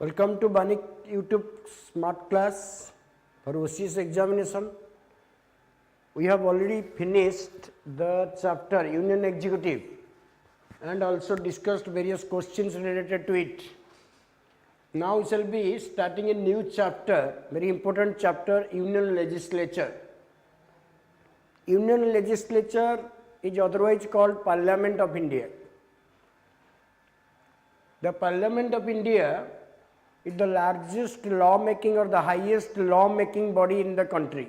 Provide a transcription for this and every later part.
Welcome to Banik YouTube Smart Class for OCS examination. We have already finished the chapter Union Executive and also discussed various questions related to it. Now we shall be starting a new chapter, very important chapter, Union Legislature. Union Legislature is otherwise called Parliament of India. The Parliament of India is the largest lawmaking or the highest lawmaking body in the country.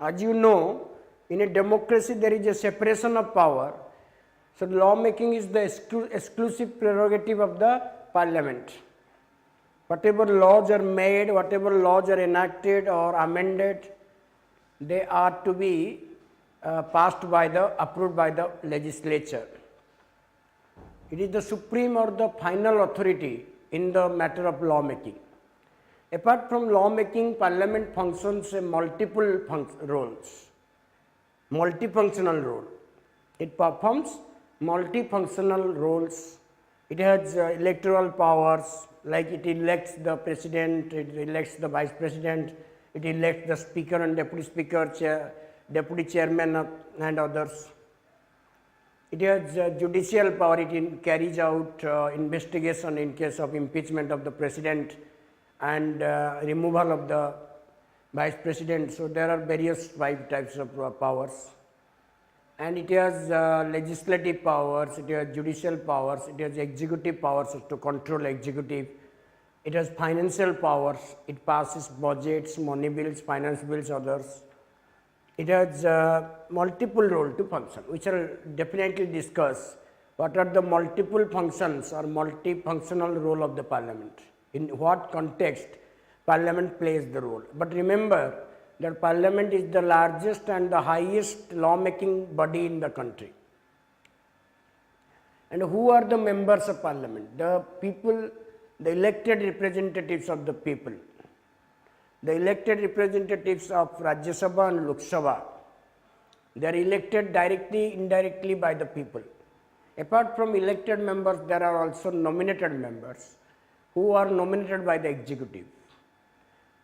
As you know, in a democracy there is a separation of power. So lawmaking is the exclusive prerogative of the Parliament. Whatever laws are made, whatever laws are enacted or amended, they are to be approved by the legislature. It is the supreme or the final authority in the matter of lawmaking. Apart from lawmaking, Parliament functions multiple roles, multifunctional role. It performs multifunctional roles. It has electoral powers, like it elects the president, it elects the vice president, it elects the speaker and deputy speaker, deputy chairman and others. It has judicial power, it carries out investigation in case of impeachment of the president and removal of the vice president. So there are various 5 types of powers. And it has legislative powers, it has judicial powers, it has executive powers to control executive. It has financial powers, it passes budgets, money bills, finance bills, others. It has multiple roles to function. We shall definitely discuss what are the multiple functions or multifunctional role of the Parliament. In what context Parliament plays the role. But remember that Parliament is the largest and the highest lawmaking body in the country. And who are the members of Parliament? The people, the elected representatives of the people. The elected representatives of Rajya Sabha and Lok Sabha, they are elected directly, indirectly by the people. Apart from elected members, there are also nominated members who are nominated by the executive.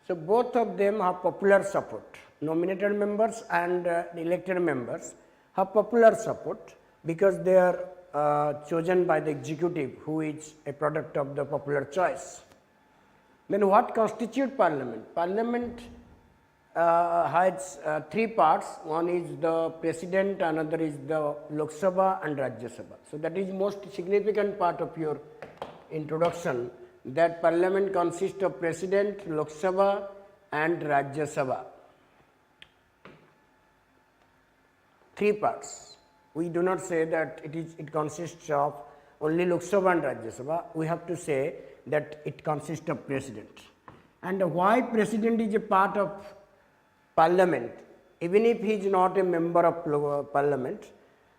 So both of them have popular support. Nominated members and the elected members have popular support because they are chosen by the executive, who is a product of the popular choice. Then what constitutes Parliament? Parliament has 3 parts. One is the President, another is the Lok Sabha and Rajya Sabha. So that is most significant part of your introduction, that Parliament consists of President, Lok Sabha and Rajya Sabha. 3 parts. We do not say that it consists of only Lok Sabha and Rajya Sabha. We have to say that it consists of President. And why President is a part of Parliament, even if he is not a member of Parliament,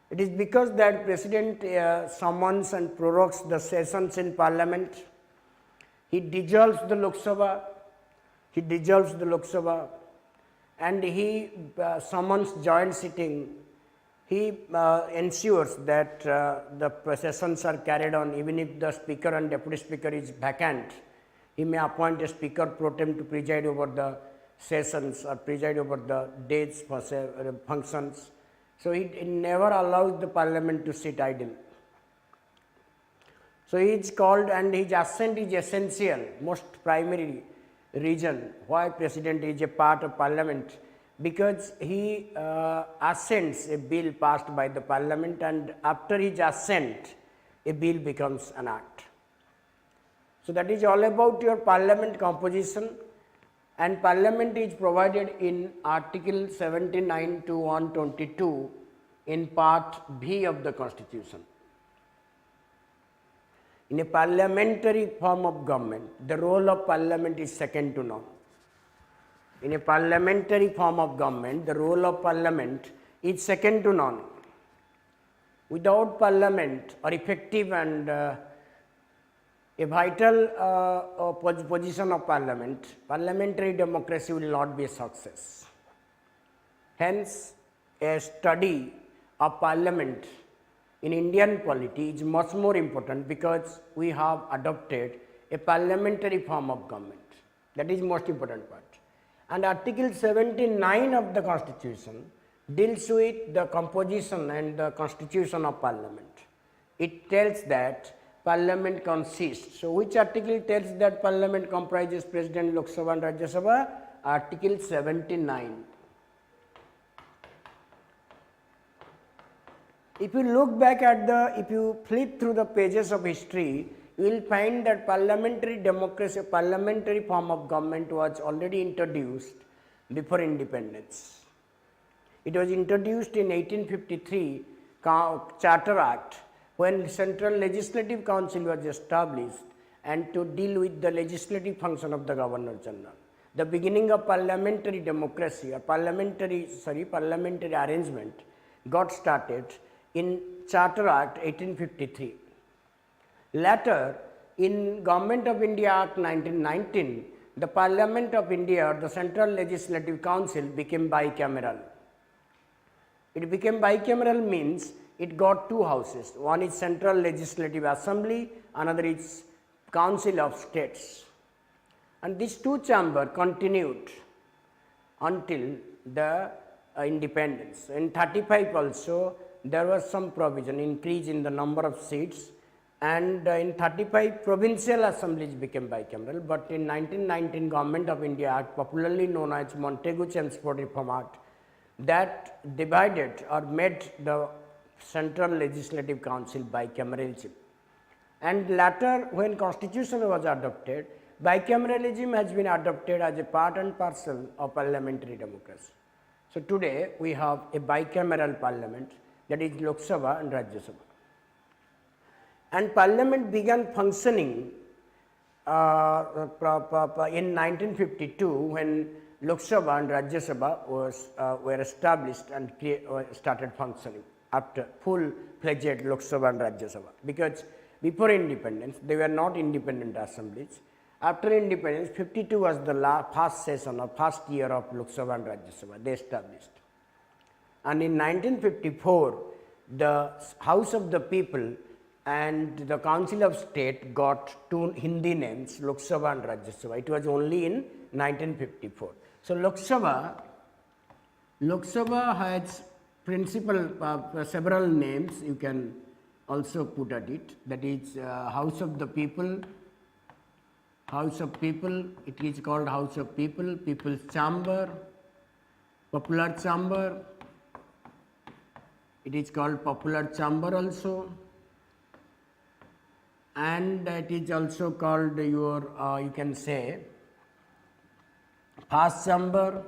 it is because that President summons and prorogues the sessions in Parliament. He dissolves the Lok Sabha, and he summons joint sitting. He ensures that the sessions are carried on even if the speaker and deputy speaker is vacant. He may appoint a speaker pro tem to preside over the sessions or preside over the days for functions. So it never allows the Parliament to sit idle. So he is called, and his assent is essential, most primary reason why President is a part of Parliament, because he assents a bill passed by the Parliament, and after his assent a bill becomes an act. So that is all about your Parliament composition, and Parliament is provided in Article 79 to 122 in Part B of the Constitution. In a parliamentary form of government, the role of Parliament is second to none. In a parliamentary form of government, the role of Parliament is second to none. Without Parliament, or effective and a vital position of Parliament, parliamentary democracy will not be a success. Hence, a study of Parliament in Indian polity is much more important because we have adopted a parliamentary form of government. That is most important part. And Article 79 of the Constitution deals with the composition and the constitution of parliament. It tells that parliament consists. So, which article tells that parliament comprises President, Lok Sabha and Rajya Sabha? Article 79. If you look back at if you flip through the pages of history, you will find that parliamentary democracy, parliamentary form of government was already introduced before independence. It was introduced in 1853 Charter Act, when Central Legislative Council was established and to deal with the legislative function of the Governor General. The beginning of parliamentary democracy or parliamentary arrangement got started in Charter Act 1853. Later, in Government of India Act 1919, the Parliament of India or the Central Legislative Council became bicameral. It became bicameral means it got two houses. One is Central Legislative Assembly, another is Council of States. And these two chambers continued until the independence. In 35 also, there was some provision, increase in the number of seats, and in 35 provincial assemblies became bicameral, but in 1919 Government of India Act, popularly known as Montagu-Chelmsford Reform Act, that divided or made the Central Legislative Council bicameralism. And later, when Constitution was adopted, bicameralism has been adopted as a part and parcel of parliamentary democracy. So today we have a bicameral parliament, that is Lok Sabha and Rajya Sabha. And parliament began functioning in 1952 when Lok Sabha and Rajya Sabha were established and started functioning after full-fledged Lok Sabha and Rajya Sabha. Because before independence, they were not independent assemblies. After independence, 52 was the first session or first year of Lok Sabha and Rajya Sabha, they established. And in 1954, the House of the People and the Council of State got two Hindi names, Lok Sabha and Rajya Sabha. It was only in 1954. So Lok Sabha has several names you can also put at it. That is House of the People, it is called House of People, People's Chamber, Popular Chamber, it is called Popular Chamber also, and it is also called you can say Fast Chamber,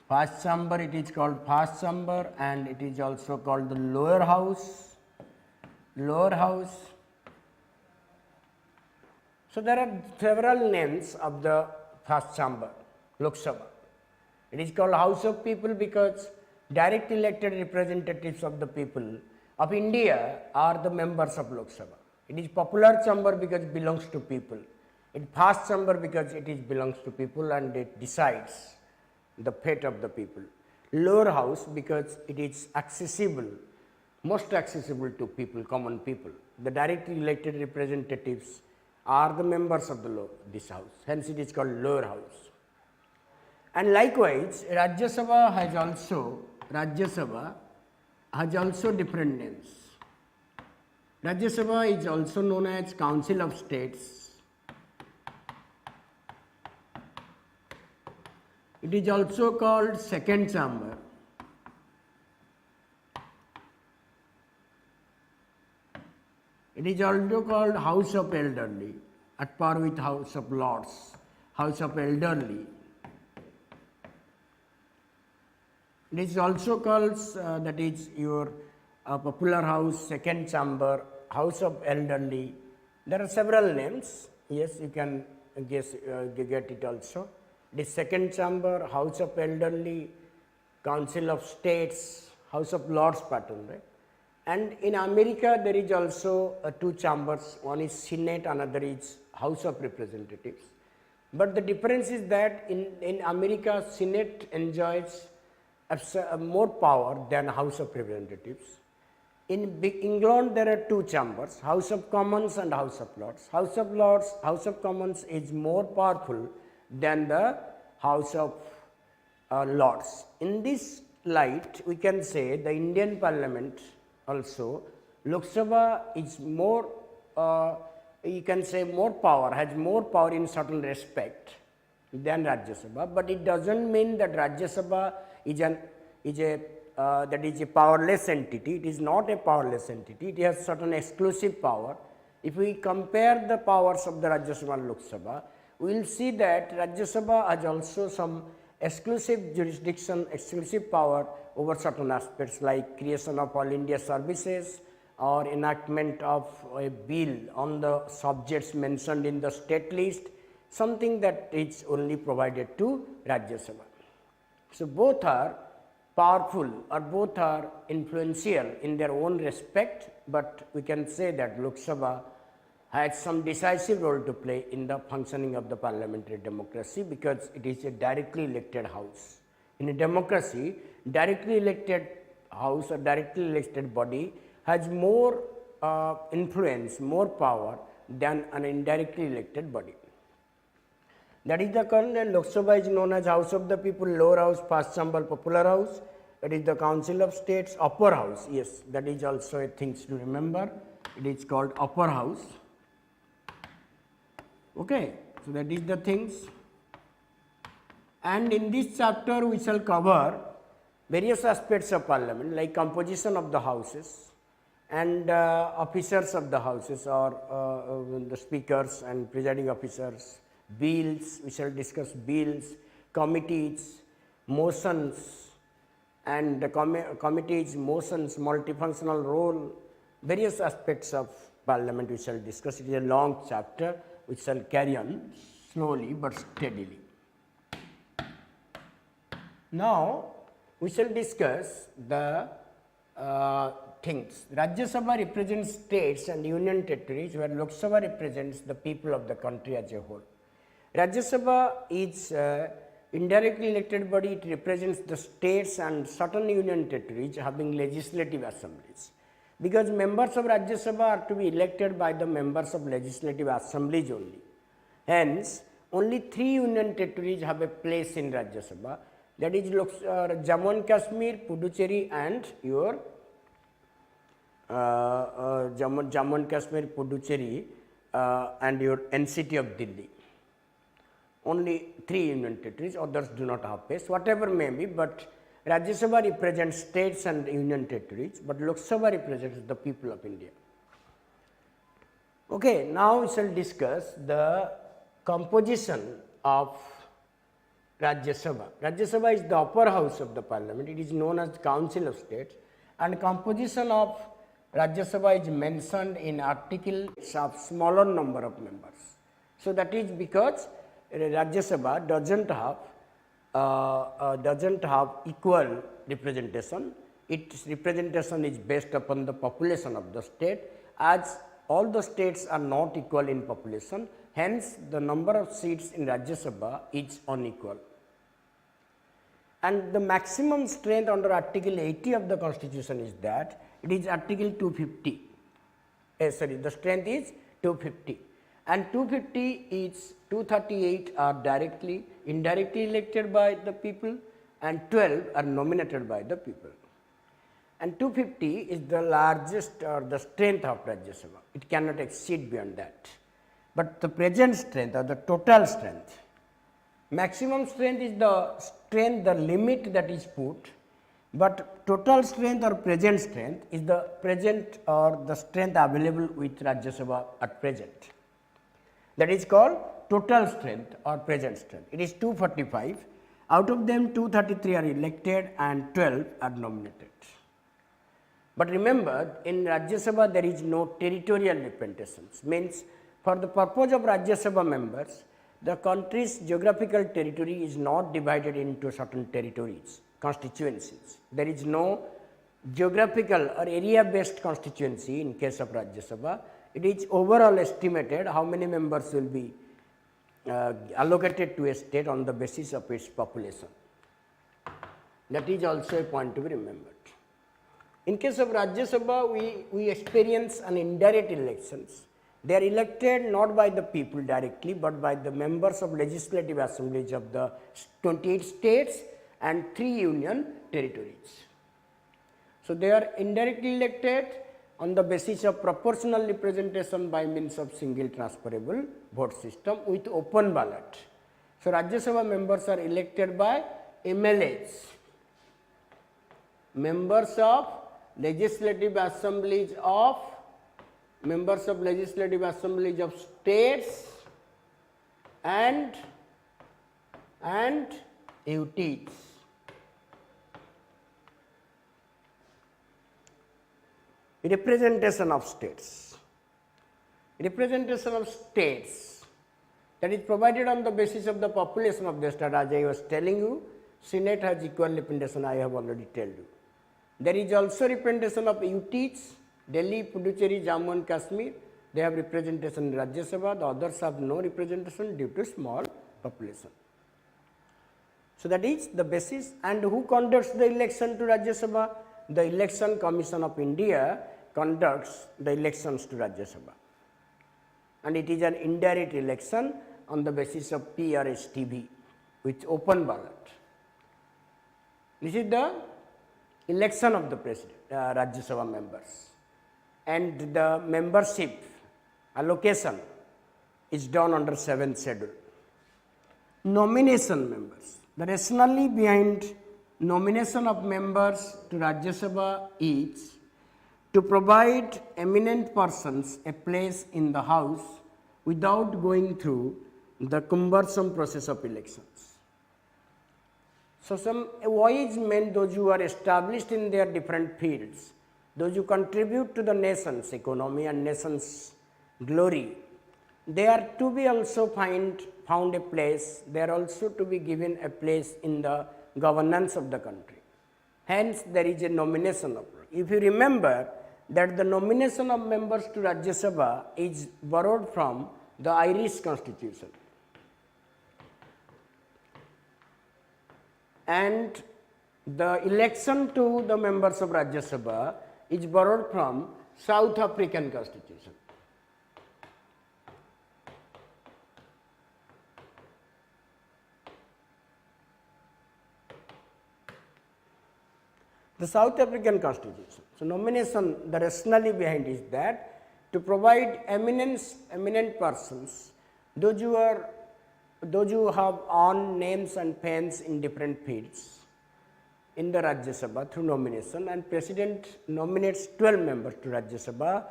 it is called Fast Chamber, and it is also called the Lower House. So there are several names of the First Chamber, Lok Sabha. It is called House of People because direct elected representatives of the people of India are the members of Lok Sabha. It is Popular Chamber because it belongs to people. It is Fast Chamber because it belongs to people and it decides the fate of the people. Lower House because it is accessible, most accessible to people, common people. The directly elected representatives are the members of this house, hence it is called Lower House. And likewise, Rajya Sabha has also different names. Rajya Sabha is also known as Council of States. It is also called Second Chamber. It is also called House of Elderly, at par with House of Lords, House of Elderly. It is also called, that is your Popular House, Second Chamber, House of Elderly. There are several names, yes, you can get it also. The Second Chamber, House of Elderly, Council of States, House of Lords pattern, right? And in America, there is also two chambers, one is Senate, another is House of Representatives. But the difference is that in America, Senate enjoys more power than House of Representatives. In England there are two chambers, House of Commons and House of Lords. House of Commons is more powerful than the House of Lords. In this light, we can say the Indian Parliament also, Lok Sabha is more, you can say more power, has more power in certain respect than Rajya Sabha, but it doesn't mean that Rajya Sabha is a powerless entity. It is not a powerless entity. It has certain exclusive power. If we compare the powers of the Rajya Sabha and Lok Sabha, we will see that Rajya Sabha has also some exclusive jurisdiction, exclusive power over certain aspects like creation of all India services or enactment of a bill on the subjects mentioned in the state list, something that is only provided to Rajya Sabha. So, both are powerful or both are influential in their own respect, but we can say that Lok Sabha has some decisive role to play in the functioning of the parliamentary democracy because it is a directly elected house. In a democracy, directly elected house or directly elected body has more influence, more power than an indirectly elected body. That is the current. Lok Sabha is known as House of the People, Lower House, First Chamber, Popular House. It is the Council of States, Upper House. Yes, that is also a thing to remember. It is called Upper House. Okay, so that is the things. And in this chapter, we shall cover various aspects of parliament like composition of the houses and officers of the houses or the speakers and presiding officers, bills, we shall discuss bills, committees, motions and the committees, motions, multifunctional role, various aspects of parliament we shall discuss. It is a long chapter which shall carry on slowly but steadily. Now, we shall discuss the things. Rajya Sabha represents states and union territories, where Lok Sabha represents the people of the country as a whole. Rajya Sabha is indirectly elected body. It represents the states and certain union territories having legislative assemblies. Because members of Rajya Sabha are to be elected by the members of legislative assemblies only. Hence, only 3 union territories have a place in Rajya Sabha, that is Jammu and Kashmir, Puducherry and your Jammu and Kashmir, Puducherry and your NCT of Delhi. Only 3 union territories, others do not have place, whatever may be, but Rajya Sabha represents states and union territories, but Lok Sabha represents the people of India. Okay, now we shall discuss the composition of Rajya Sabha. Rajya Sabha is the upper house of the parliament. It is known as the Council of States, and composition of Rajya Sabha is mentioned in articles of smaller number of members. So, that is because Rajya Sabha doesn't have equal representation. Its representation is based upon the population of the state, as all the states are not equal in population. Hence, the number of seats in Rajya Sabha is unequal. And the maximum strength under Article 80 of the Constitution is that it is Article 250. The strength is 250. And 250 is 238 are indirectly elected by the people, and 12 are nominated by the people. And 250 is the largest or the strength of Rajya Sabha. It cannot exceed beyond that. But the present strength or the total strength, maximum strength is the limit that is put, but total strength or present strength is the present or the strength available with Rajya Sabha at present. That is called total strength or present strength. It is 245. Out of them, 233 are elected and 12 are nominated. But remember, in Rajya Sabha there is no territorial representations. Means, for the purpose of Rajya Sabha members, the country's geographical territory is not divided into certain territories, constituencies. There is no geographical or area based constituency in case of Rajya Sabha. It is overall estimated how many members will be allocated to a state on the basis of its population. That is also a point to be remembered. In case of Rajya Sabha, we experience an indirect elections. They are elected not by the people directly, but by the members of legislative assemblies of the 28 states and 3 union territories. So, they are indirectly elected on the basis of proportional representation by means of single transferable vote system with open ballot. So, Rajya Sabha members are elected by MLAs, members of legislative assemblies of states and UTs. Representation of states. Representation of states, that is provided on the basis of the population of the state. As I was telling you, Senate has equal representation, I have already told you. There is also representation of UTs, Delhi, Puducherry, Jammu and Kashmir. They have representation in Rajya Sabha, the others have no representation due to small population. So, that is the basis. And who conducts the election to Rajya Sabha? The Election Commission of India conducts the elections to Rajya Sabha, and it is an indirect election on the basis of PRSTV with open ballot. This is the election of the president, Rajya Sabha members, and the membership allocation is done under 7th schedule. Nomination members. The rationale behind nomination of members to Rajya Sabha is to provide eminent persons a place in the house without going through the cumbersome process of elections. So, some OAS meant those who are established in their different fields, those who contribute to the nation's economy and nation's glory. They are to be also found a place, they are also to be given a place in the governance of the country. Hence, there is a nomination of. If you remember that the nomination of members to Rajya Sabha is borrowed from the Irish constitution, and the election to the members of Rajya Sabha is borrowed from South African constitution. The South African constitution. So, nomination, the rationale behind is that to provide eminent persons, those who have earned names and fames in different fields in the Rajya Sabha through nomination, and President nominates 12 members to Rajya Sabha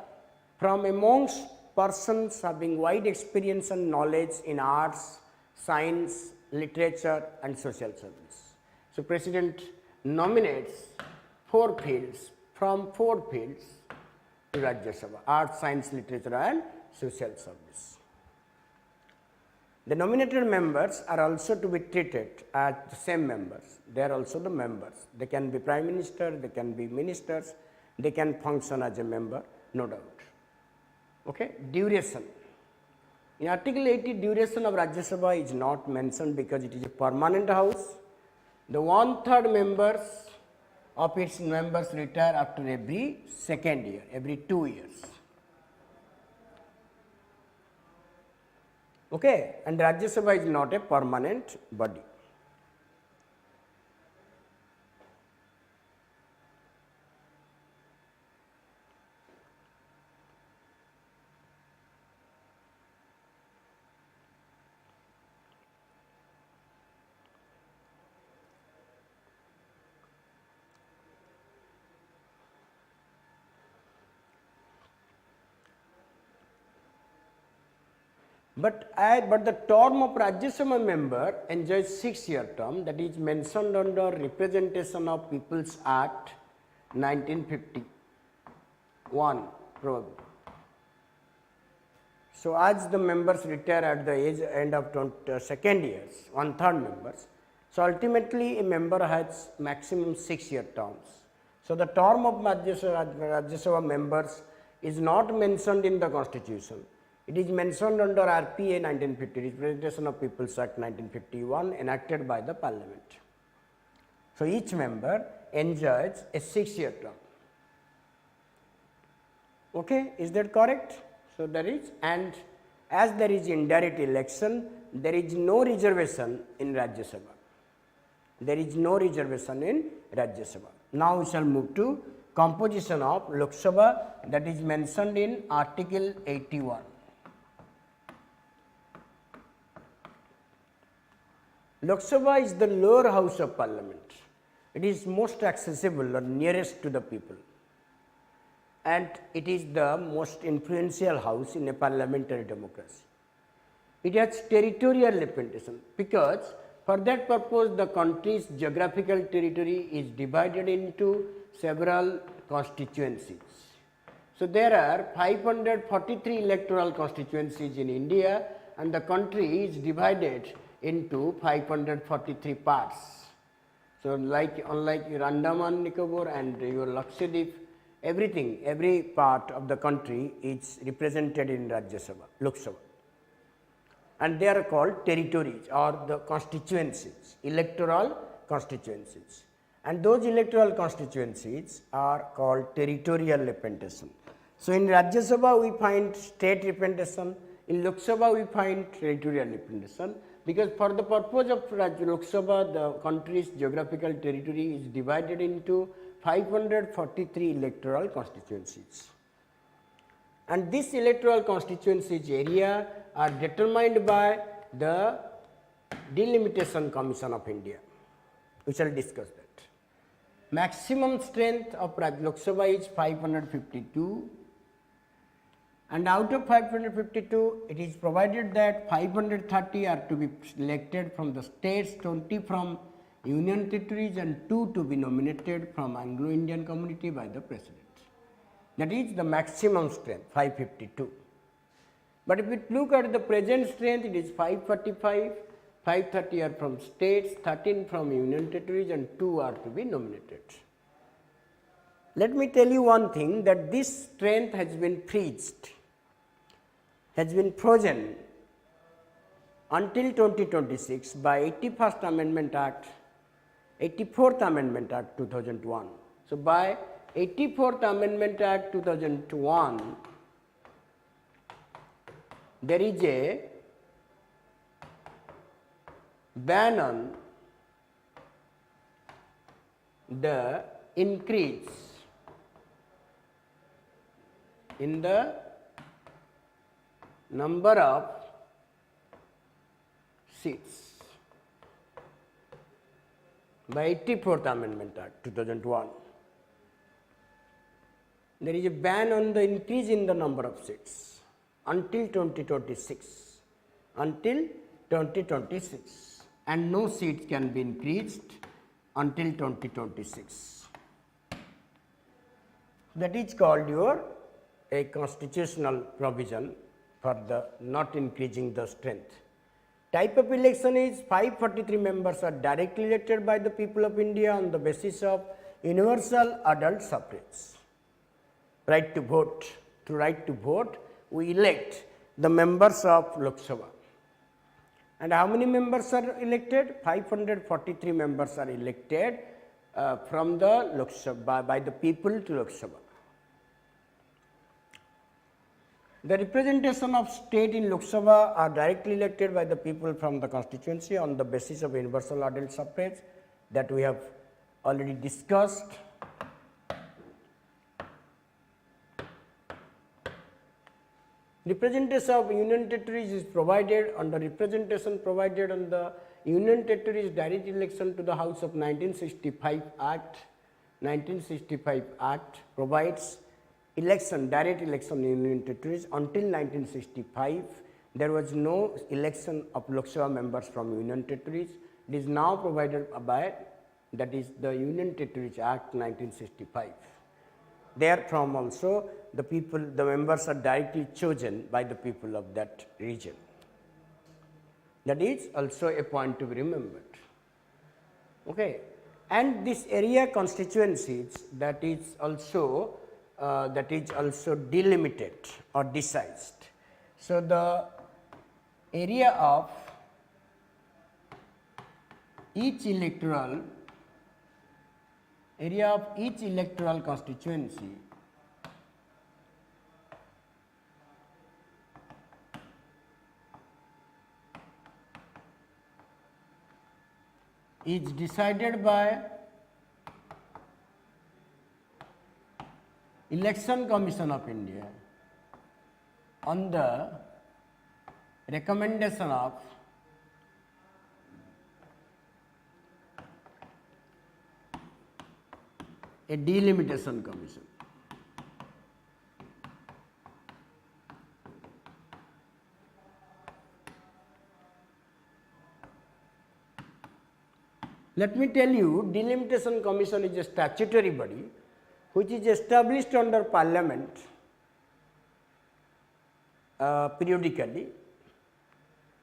from amongst persons having wide experience and knowledge in arts, science, literature and social service. So, President nominates 4 fields from 4 fields to Rajya Sabha: art, science, literature and social service. The nominated members are also to be treated as the same members. They are also the members. They can be prime minister, they can be ministers, they can function as a member, no doubt. Okay. Duration. In Article 80, duration of Rajya Sabha is not mentioned because it is a permanent house. The 1/3 members of its members retire after every second year, every 2 years. Okay, and Rajya Sabha is not a permanent body. But the term of Rajya Sabha member enjoys 6-year term, that is mentioned under Representation of People's Act 1951 probably. So, as the members retire at the end of second years, 1/3 members. So, ultimately a member has maximum 6-year terms. So, the term of Rajya Sabha members is not mentioned in the constitution. It is mentioned under RPA 1950, Representation of People's Act 1951, enacted by the Parliament. So, each member enjoys a 6-year term. Okay, is that correct? So, there is, and as there is indirect election, there is no reservation in Rajya Sabha. There is no reservation in Rajya Sabha. Now, we shall move to composition of Lok Sabha, that is mentioned in Article 81. Lok Sabha is the lower house of parliament. It is most accessible or nearest to the people, and it is the most influential house in a parliamentary democracy. It has territorial representation because for that purpose the country's geographical territory is divided into several constituencies. So, there are 543 electoral constituencies in India, and the country is divided into 543 parts. So, unlike your Andaman Nicobar and your Lakshadweep, everything, every part of the country is represented in Rajya Sabha, Lok Sabha, and they are called territories or the constituencies, electoral constituencies, and those electoral constituencies are called territorial representation. So, in Rajya Sabha we find state representation, in Lok Sabha we find territorial representation, because for the purpose of Lok Sabha the country's geographical territory is divided into 543 electoral constituencies, and this electoral constituencies area are determined by the Delimitation Commission of India. We shall discuss that. Maximum strength of Lok Sabha is 552, and out of 552 it is provided that 530 are to be selected from the states, 20 from union territories, and 2 to be nominated from Anglo-Indian community by the president. That is the maximum strength 552. But if we look at the present strength, it is 545, 530 are from states, 13 from union territories, and 2 are to be nominated. Let me tell you one thing, that this strength has been frozen until 2026 by 81st Amendment Act, 84th Amendment Act 2001. So, by 84th Amendment Act 2001, there is a ban on the increase in the number of seats by 84th Amendment Act 2001. There is a ban on the increase in the number of seats until 2026, and no seats can be increased until 2026. That is called a constitutional provision for the not increasing the strength. Type of election is 543 members are directly elected by the people of India on the basis of universal adult suffrage. Right to vote. Through right to vote, we elect the members of Lok Sabha. And how many members are elected? 543 members are elected from the Lok Sabha by the people to Lok Sabha. The representation of state in Lok Sabha are directly elected by the people from the constituency on the basis of universal adult suffrage that we have already discussed. Representation of union territories is provided under representation provided on the Union Territories Direct Election to the House of 1965 Act. 1965 Act provides election, direct election in Union Territories. Until 1965, there was no election of Lok Sabha members from Union Territories. It is now provided by, that is the Union Territories Act 1965. Therefrom also the people, the members are directly chosen by the people of that region. That is also a point to be remembered. Okay. And this area constituencies that is also delimited or decised. So, the area of each electoral constituency is decided by Election Commission of India on the recommendation of a delimitation commission. Let me tell you, delimitation commission is a statutory body which is established under parliament periodically.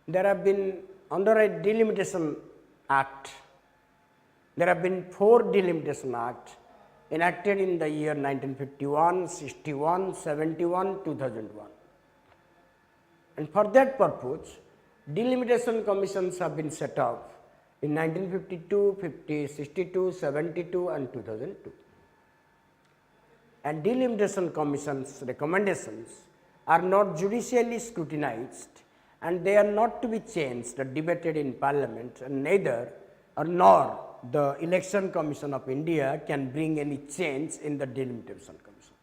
There have been, under a delimitation act, there have been 4 delimitation acts enacted in the year 1951, 61, 71, 2001. And for that purpose, delimitation commissions have been set up in 1952, 50, 62, 72 and 2002. And delimitation commission's recommendations are not judicially scrutinized and they are not to be changed or debated in parliament, and neither or nor the Election Commission of India can bring any change in the delimitation commission.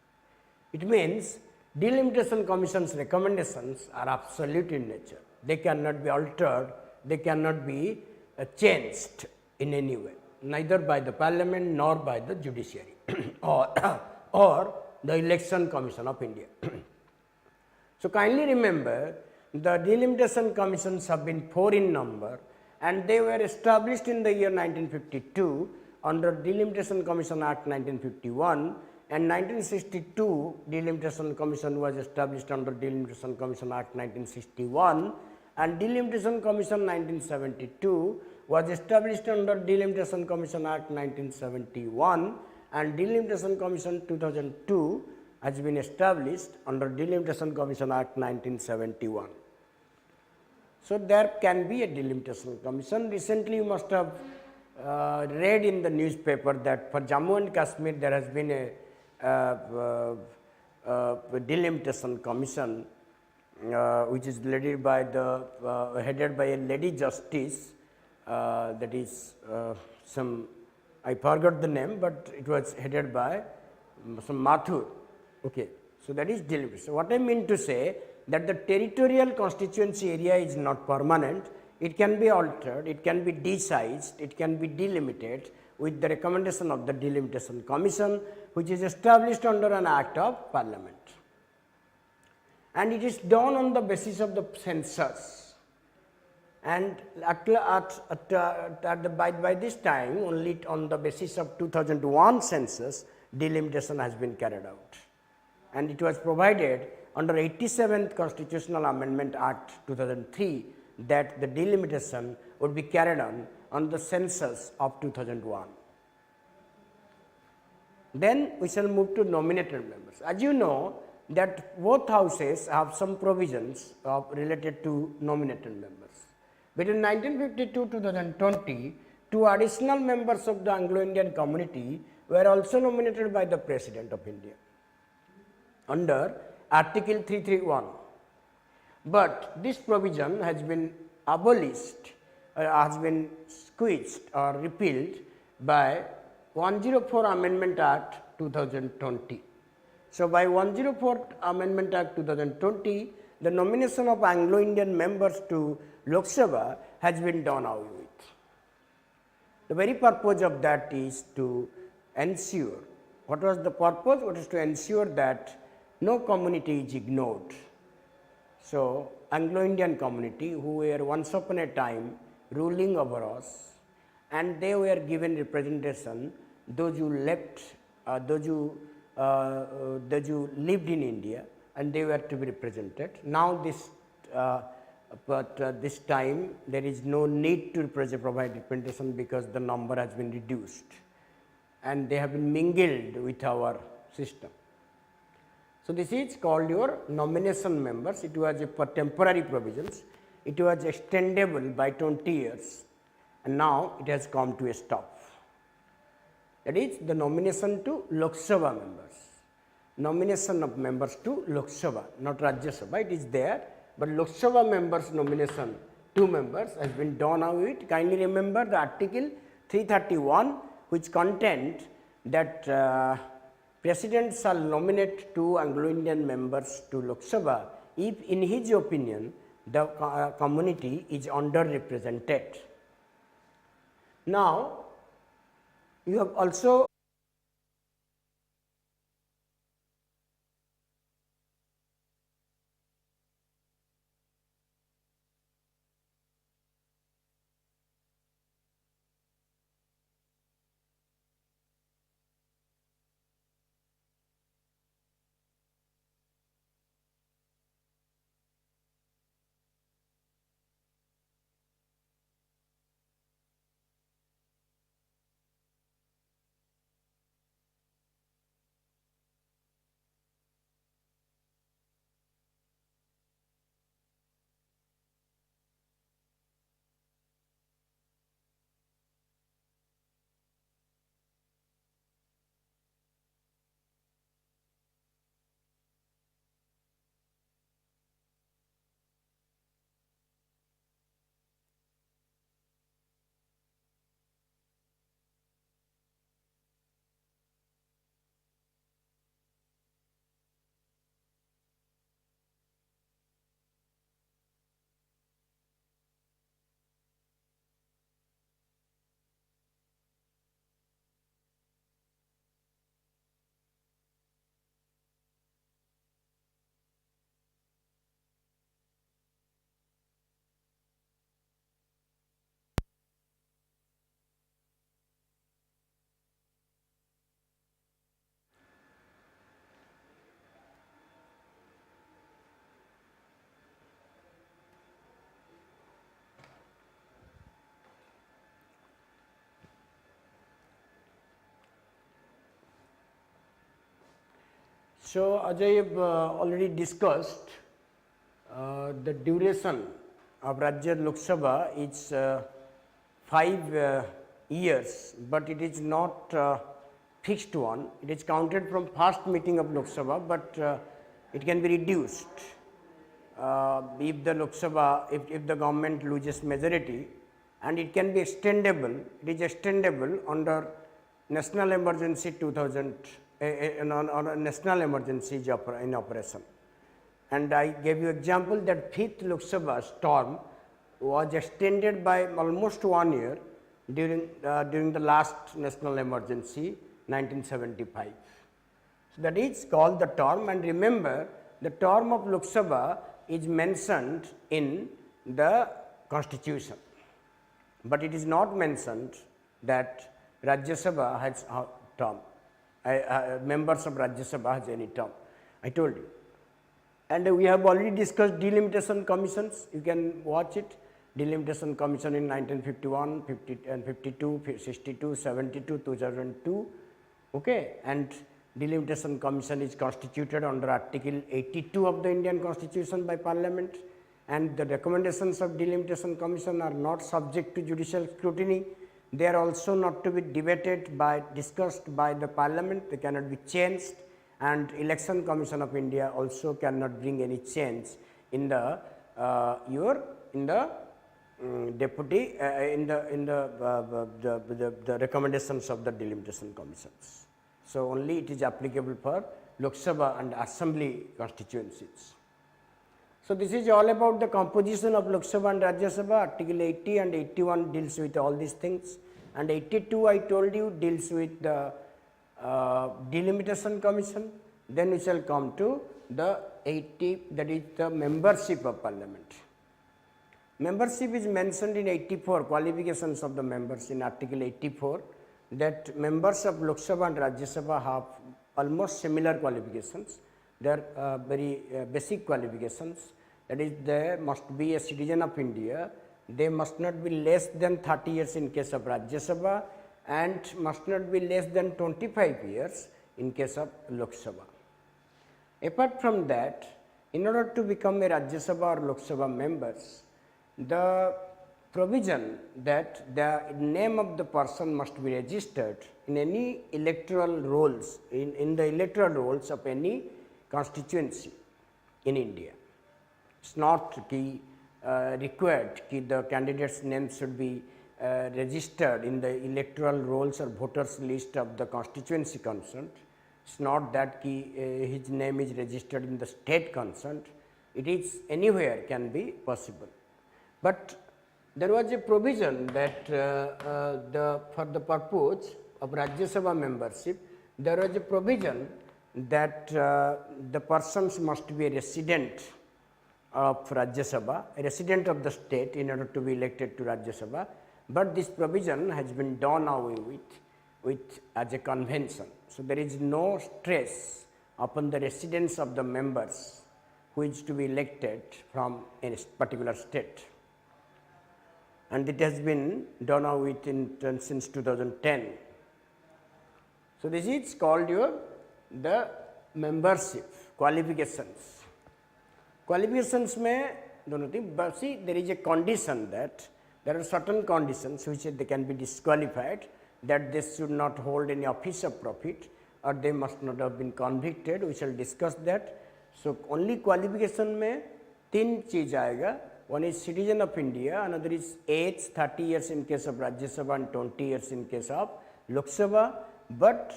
It means delimitation commission's recommendations are absolute in nature. They cannot be altered, they cannot be changed in any way, neither by the parliament nor by the judiciary or the Election Commission of India. So kindly remember, the delimitation commissions have been 4 in number and they were established in the year 1952 under Delimitation Commission Act 1951, and 1962 Delimitation Commission was established under Delimitation Commission Act 1961, and Delimitation Commission 1972 was established under Delimitation Commission Act 1971, and Delimitation Commission 2002 has been established under Delimitation Commission Act 1971. So there can be a delimitation commission. Recently you must have read in the newspaper that for Jammu and Kashmir there has been a delimitation commission which is led by headed by a lady justice, that is I forgot the name, but it was headed by some Mathur. Okay. So that is delimitation. So what I mean to say, that the territorial constituency area is not permanent, it can be altered, it can be desized, it can be delimited with the recommendation of the Delimitation Commission, which is established under an act of parliament. And it is done on the basis of the census. And by this time, only on the basis of 2001 census, delimitation has been carried out. And it was provided under 87th Constitutional Amendment Act 2003 that the delimitation would be carried on the census of 2001. Then we shall move to nominated members. As you know that both houses have some provisions related to nominated members. Between 1952 to 2020, 2 additional members of the Anglo-Indian community were also nominated by the President of India under Article 331, but this provision has been abolished, has been squeezed or repealed by 104 Amendment Act 2020. So by 104 Amendment Act 2020, the nomination of Anglo-Indian members to Lok Sabha has been done away with. The very purpose of that is to ensure, what was the purpose? It is to ensure that no community is ignored. So Anglo-Indian community, who were once upon a time ruling over us, and they were given representation, those who left, those who lived in India, and they were to be represented. Now this, this time there is no need to provide representation because the number has been reduced, and they have been mingled with our system. So this is called your nomination members. It was for temporary provisions. It was extendable by 20 years, and now it has come to a stop. That is the nomination to Lok Sabha members. Nomination of members to Lok Sabha, not Rajya Sabha. It is there, but Lok Sabha members nomination, 2 members has been done away with. Kindly remember the article 331, which contained that President shall nominate 2 Anglo-Indian members to Lok Sabha if in his opinion the community is underrepresented. Now, you have also so, as I have already discussed, the duration of Rajya Lok Sabha is 5 years, but it is not fixed one. It is counted from first meeting of Lok Sabha, but it can be reduced if the Lok Sabha, if the government loses majority, and it can be extendable. It is extendable under National Emergency 2000. On a national emergency in operation. And I gave you example that 5th Lok Sabha's term was extended by almost 1 year during the last national emergency 1975. So, that is called the term, and remember the term of Lok Sabha is mentioned in the constitution, but it is not mentioned that Rajya Sabha has a term. Members of Rajya Sabha has any term, I told you. And we have already discussed delimitation commissions, you can watch it. Delimitation commission in 1951, 50 and 52, 62, 72, 2002, okay. And delimitation commission is constituted under article 82 of the Indian constitution by parliament, and the recommendations of delimitation commission are not subject to judicial scrutiny. They are also not to be debated discussed by the parliament, they cannot be changed, and election commission of India also cannot bring any change in the deputy in the recommendations of the delimitation commissions. So, only it is applicable for Lok Sabha and Assembly constituencies. So, this is all about the composition of Lok Sabha and Rajya Sabha. Article 80 and 81 deals with all these things, and 82 I told you deals with the delimitation commission. Then we shall come to the 80, that is the membership of parliament. Membership is mentioned in 84, qualifications of the members in article 84, that members of Lok Sabha and Rajya Sabha have almost similar qualifications. They are very basic qualifications, that is they must be a citizen of India, they must not be less than 30 years in case of Rajya Sabha, and must not be less than 25 years in case of Lok Sabha. Apart from that, in order to become a Rajya Sabha or Lok Sabha members, the provision that the name of the person must be registered in any electoral rolls, in the electoral rolls of any constituency in India. It is not required that the candidate's name should be registered in the electoral rolls or voters list of the constituency concerned. It is not that his name is registered in the state concerned, it is anywhere can be possible. But there was a provision that for the purpose of Rajya Sabha membership, there was a provision that the persons must be a resident of Rajya Sabha, a resident of the state in order to be elected to Rajya Sabha, but this provision has been done away with as a convention. So, there is no stress upon the residence of the members who is to be elected from a particular state, and it has been done away with since 2010. So, this is called the membership qualifications. Qualifications में दोनों थी, but see there is a condition that there are certain conditions which they can be disqualified, that they should not hold any office of profit or they must not have been convicted. We shall discuss that. So, only qualification में तीन चीज आएगा. One is citizen of India, another is age 30 years in case of Rajya Sabha and 20 years in case of Lok Sabha, but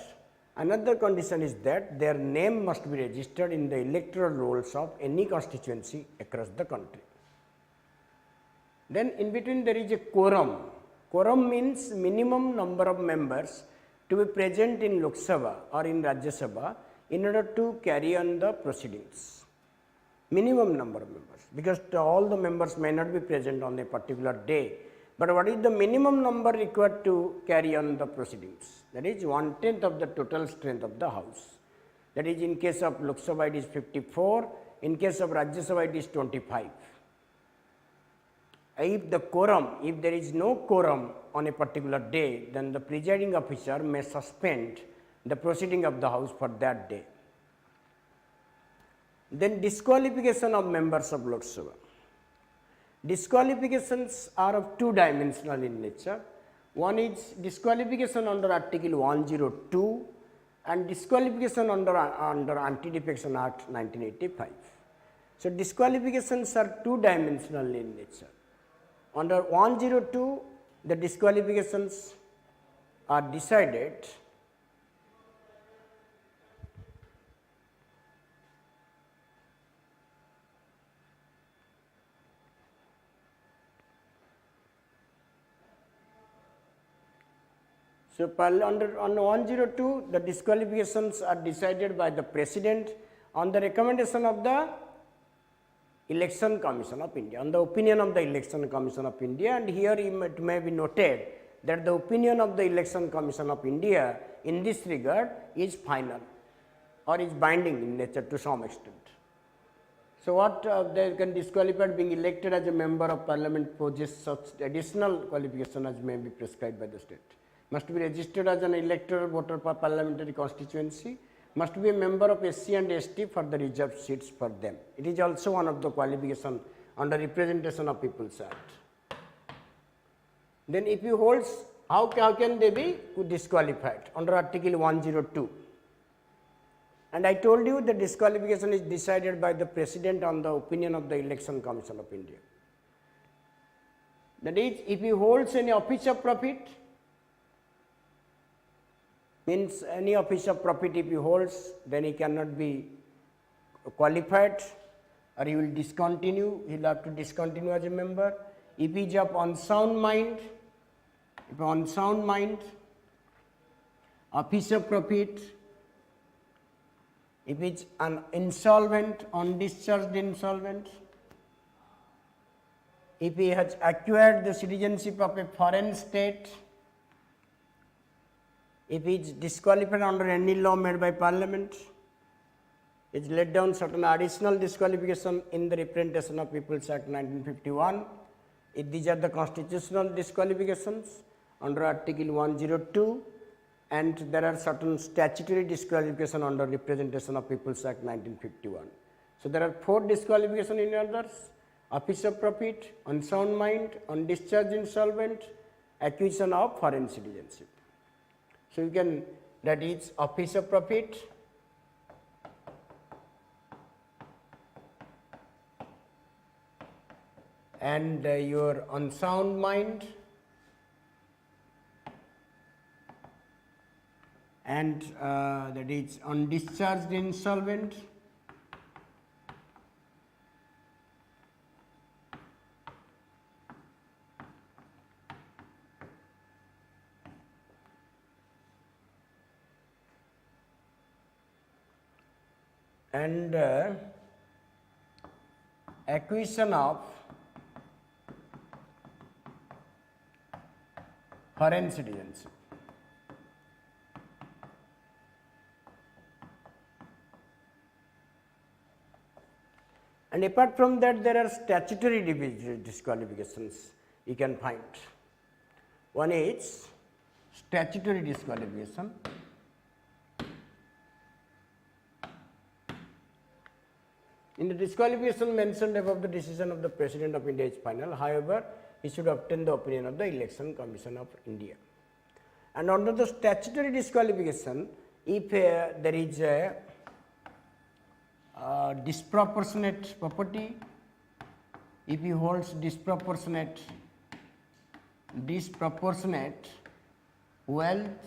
another condition is that their name must be registered in the electoral rolls of any constituency across the country. Then in between there is a quorum. Quorum means minimum number of members to be present in Lok Sabha or in Rajya Sabha in order to carry on the proceedings. Minimum number of members, because all the members may not be present on a particular day. But what is the minimum number required to carry on the proceedings? That is 1/10 of the total strength of the house. That is, in case of Lok Sabha it is 54, in case of Rajya Sabha it is 25. If the quorum, if there is no quorum on a particular day, then the presiding officer may suspend the proceeding of the house for that day. Then disqualification of members of Lok Sabha. Disqualifications are of two dimensional in nature. One is disqualification under Article 102 and disqualification under Anti-Defection Act 1985. So, disqualifications are two dimensional in nature. Under 102, the disqualifications are decided So, on 102, the disqualifications are decided by the President on the recommendation of the Election Commission of India, on the opinion of the Election Commission of India, and here it may be noted that the opinion of the Election Commission of India in this regard is final or is binding in nature to some extent. So, what they can disqualify being elected as a member of parliament poses such additional qualification as may be prescribed by the state. Must be registered as an electoral voter per parliamentary constituency, must be a member of SC and ST for the reserved seats for them. It is also one of the qualifications under Representation of People's Act. Then if you holds, how can they be disqualified? Under Article 102. And I told you the disqualification is decided by the President on the opinion of the Election Commission of India. That is, if he holds any office of profit, means any office of profit if he holds, then he cannot be qualified or he will discontinue, he will have to discontinue as a member. If he is of unsound mind, office of profit, if he is an insolvent, undischarged insolvent, if he has acquired the citizenship of a foreign state, if he is disqualified under any law made by Parliament, it is laid down certain additional disqualification in the Representation of People's Act 1951. These are the constitutional disqualifications under Article 102, and there are certain statutory disqualification under Representation of People's Act 1951. So, there are 4 disqualifications in others: office of profit, unsound mind, undischarged insolvent, acquisition of foreign citizenship. So, you can, that is office of profit, and your unsound mind, and that is undischarged insolvent, and acquisition of foreign citizenship. And apart from that, there are statutory disqualifications you can find. One is statutory disqualification. In the disqualification mentioned above, the decision of the President of India is final. However, he should obtain the opinion of the Election Commission of India. And under the statutory disqualification, if there is a disproportionate property, if he holds disproportionate wealth,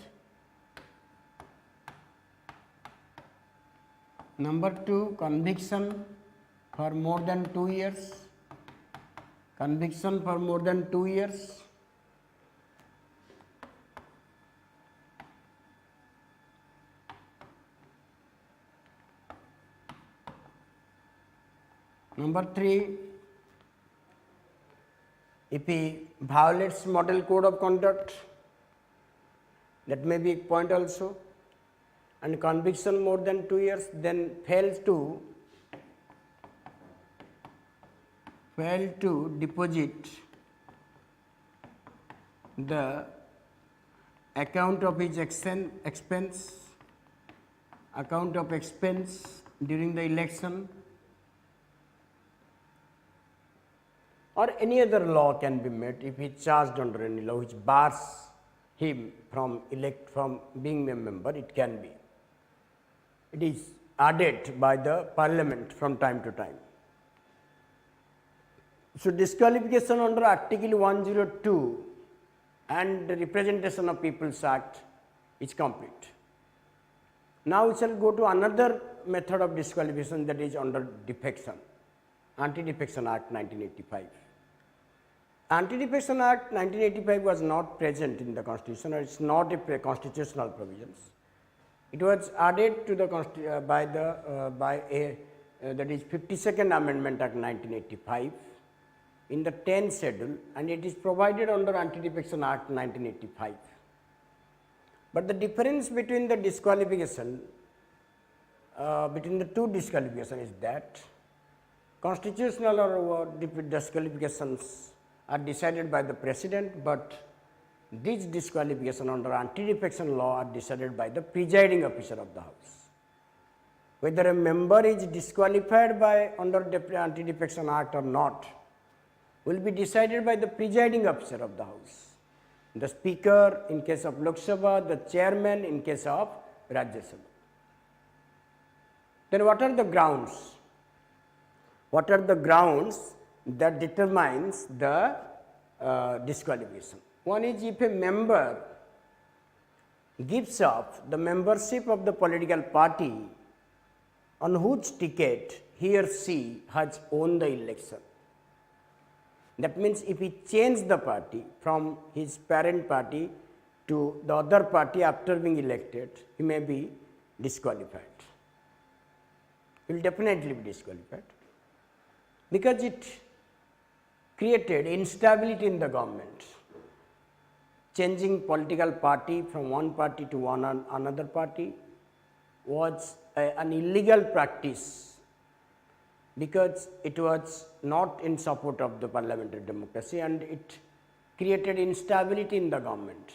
number 2, conviction for more than 2 years, conviction for more than 2 years, number 3, if he violates model code of conduct, that may be a point also, and conviction more than 2 years, then fails to deposit the account of his expense during the election, or any other law can be made if he is charged under any law which bars him from being a member. It can be. It is added by the Parliament from time to time. So, disqualification under Article 102 and the Representation of People's Act is complete. Now, we shall go to another method of disqualification, that is under defection, Anti-Defection Act 1985. Anti-Defection Act 1985 was not present in the Constitution, or it is not a constitutional provisions. It was added to the that is 52nd Amendment Act 1985 in the 10th schedule, and it is provided under Anti-Defection Act 1985. But the difference between the disqualification, between the two disqualifications is that constitutional or disqualifications are decided by the President, but these disqualification under anti-defection law are decided by the presiding officer of the House. Whether a member is disqualified by under Anti-Defection Act or not will be decided by the presiding officer of the House, the Speaker in case of Lok Sabha, the Chairman in case of Rajya Sabha. Then what are the grounds? What are the grounds that determines the disqualification? One is if a member gives up the membership of the political party on whose ticket he or she has won the election. That means if he changes the party from his parent party to the other party after being elected, he may be disqualified. He will definitely be disqualified, because it created instability in the government. Changing political party from one party to another party was an illegal practice, because it was not in support of the parliamentary democracy, and it created instability in the government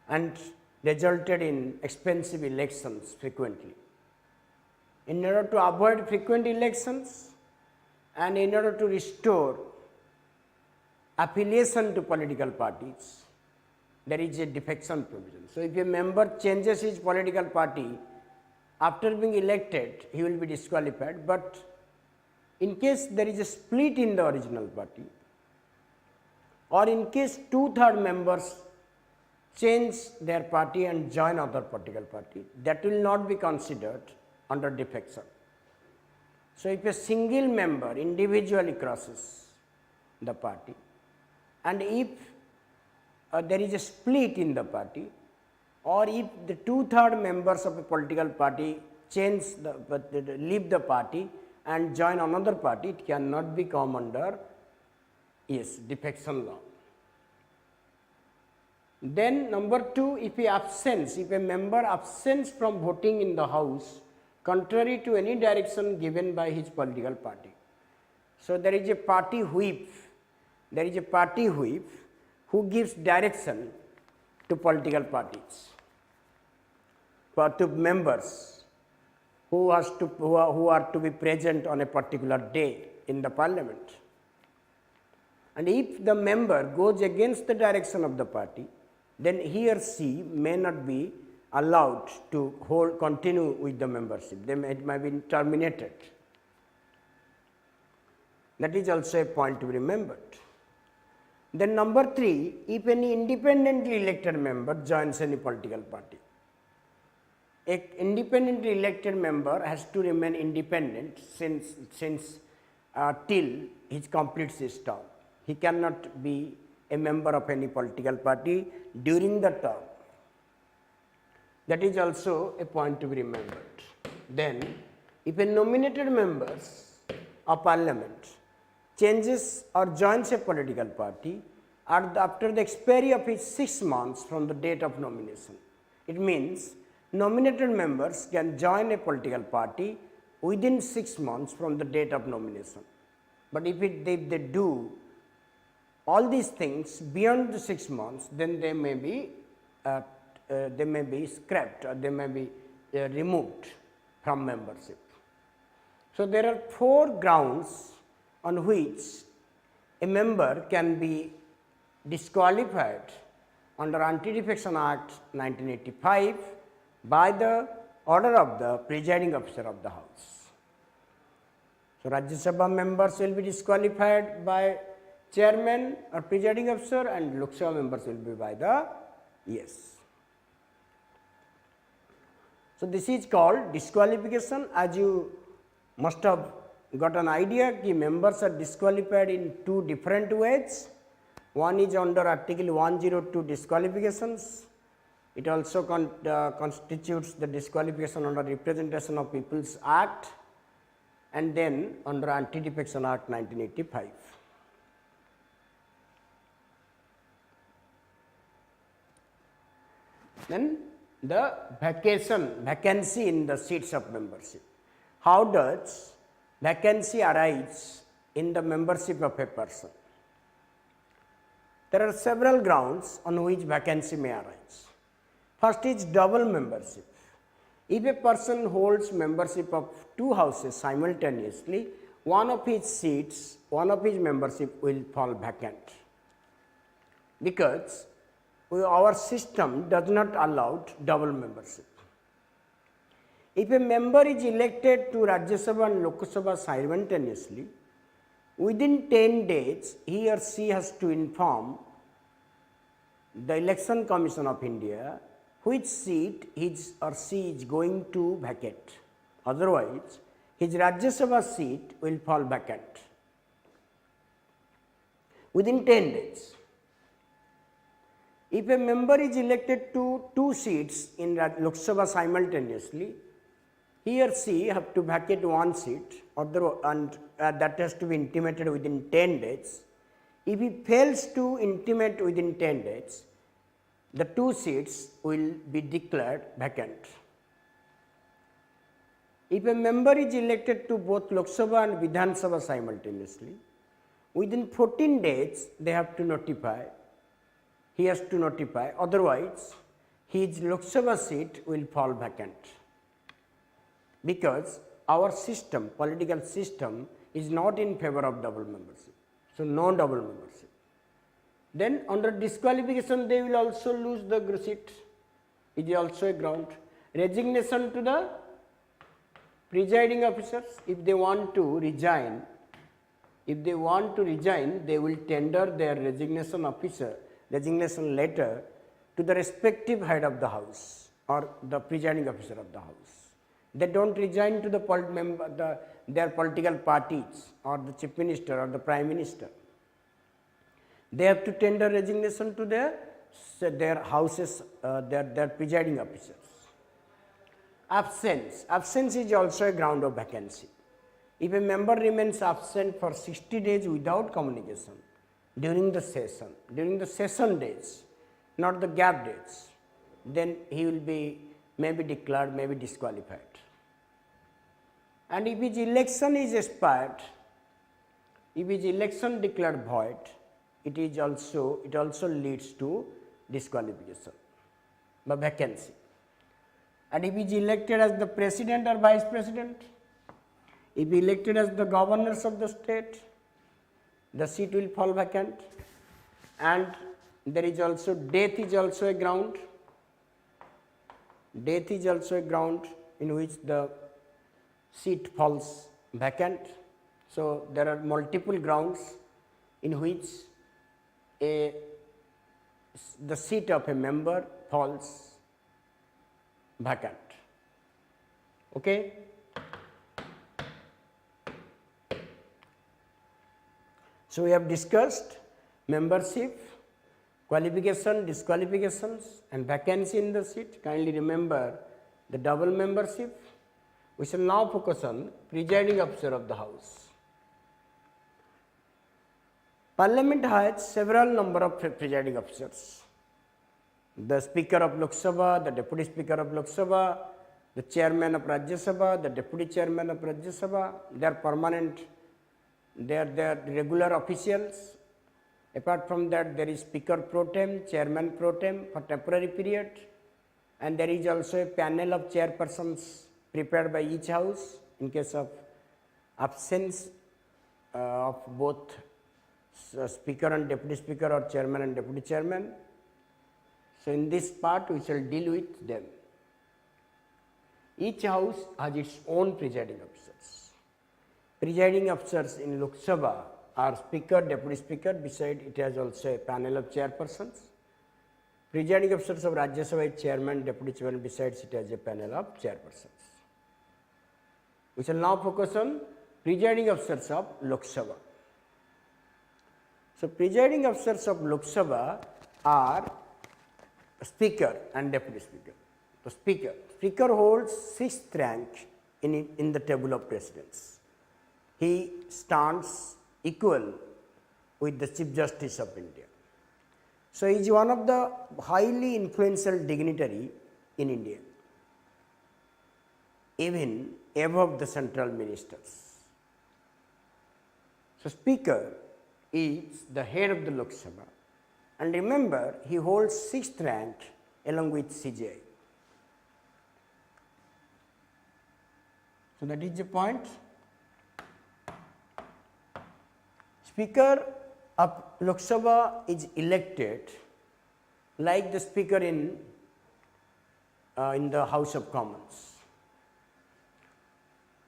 and resulted in expensive elections frequently. In order to avoid frequent elections and in order to restore affiliation to political parties, there is a defection provision. So, if a member changes his political party after being elected, he will be disqualified, but in case there is a split in the original party, or in case 2/3 members change their party and join other political party, that will not be considered under defection. So, if a single member individually crosses the party, and if there is a split in the party, or if the 2/3 members of a political party change leave the party and join another party, it cannot be come under defection law. Then number 2, if a member absents from voting in the house contrary to any direction given by his political party. So, there is a party whip, who gives direction to political parties, to members who are to be present on a particular day in the parliament. And if the member goes against the direction of the party, then he or she may not be allowed to continue with the membership. It may be terminated. That is also a point to be remembered. Then number 3, if any independently elected member joins any political party. An independently elected member has to remain independent since till he completes his term. He cannot be a member of any political party during the term. That is also a point to be remembered. Then, if a nominated member of parliament changes or joins a political party after the expiry of his 6 months from the date of nomination, it means nominated members can join a political party within 6 months from the date of nomination. But if they do all these things beyond the 6 months, then they may be scrapped, or they may be removed from membership. So, there are 4 grounds on which a member can be disqualified under Anti-Defection Act 1985 by the order of the presiding officer of the House. So, Rajya Sabha members will be disqualified by chairman or presiding officer, and Lok Sabha members will be by the ES. So, this is called disqualification. As you must have got an idea, that members are disqualified in 2 different ways. One is under Article 102 disqualifications. It also constitutes the disqualification under Representation of People's Act, and then under Anti-Defection Act 1985. Then the vacancy in the seats of membership. How does vacancy arise in the membership of a person? There are several grounds on which vacancy may arise. First is double membership. If a person holds membership of 2 houses simultaneously, one of his membership will fall vacant, because our system does not allow double membership. If a member is elected to Rajya Sabha and Lok Sabha simultaneously, within 10 days he or she has to inform the Election Commission of India which seat his or she is going to vacate. Otherwise, his Rajya Sabha seat will fall vacant within 10 days. If a member is elected to 2 seats in Lok Sabha simultaneously, he or she have to vacate 1 seat, and that has to be intimated within 10 days. If he fails to intimate within 10 days, the 2 seats will be declared vacant. If a member is elected to both Lok Sabha and Vidhan Sabha simultaneously, within 14 days they have to notify. He has to notify, otherwise his Lok Sabha seat will fall vacant, because our system, political system, is not in favor of double membership. So, no double membership. Then under disqualification they will also lose the seat, it is also a ground. Resignation to the presiding officers, if they want to resign, they will tender their resignation letter to the respective head of the house or the presiding officer of the house. They don't resign to their political parties or the chief minister or the prime minister. They have to tender resignation to their houses, their presiding officers. Absence is also a ground of vacancy. If a member remains absent for 60 days without communication during the session days, not the gap days, then he will be maybe declared, maybe disqualified. And if his election is expired, if his election declared void, it also leads to disqualification by vacancy. And if he is elected as the president or vice president, if he is elected as the governors of the state, the seat will fall vacant. And there is also death is also a ground. Death is also a ground in which the seat falls vacant. So there are multiple grounds in which the seat of a member falls vacant. Okay? So we have discussed membership, qualification, disqualifications and vacancy in the seat. Kindly remember the double membership. We shall now focus on presiding officer of the house. Parliament has several number of presiding officers. The Speaker of Lok Sabha, the Deputy Speaker of Lok Sabha, the Chairman of Rajya Sabha, the Deputy Chairman of Rajya Sabha, they are permanent, they are regular officials. Apart from that, there is Speaker pro tem, Chairman pro tem for temporary period, and there is also a panel of chairpersons prepared by each house in case of absence of both Speaker and Deputy Speaker or Chairman and Deputy Chairman. So in this part we shall deal with them. Each house has its own presiding officers. Presiding officers in Lok Sabha are Speaker, Deputy Speaker, beside it has also a panel of chairpersons. Presiding officers of Rajya Sabha is Chairman, Deputy Chairman, besides it has a panel of chairpersons. We shall now focus on presiding officers of Lok Sabha. So presiding officers of Lok Sabha are Speaker and Deputy Speaker. The Speaker holds 6th rank in the table of precedence. He stands equal with the Chief Justice of India. So he is one of the highly influential dignitary in India, even above the central ministers. So Speaker is the head of the Lok Sabha, and remember he holds 6th rank along with CJI. So that is the point. Speaker of Lok Sabha is elected like the Speaker in the House of Commons.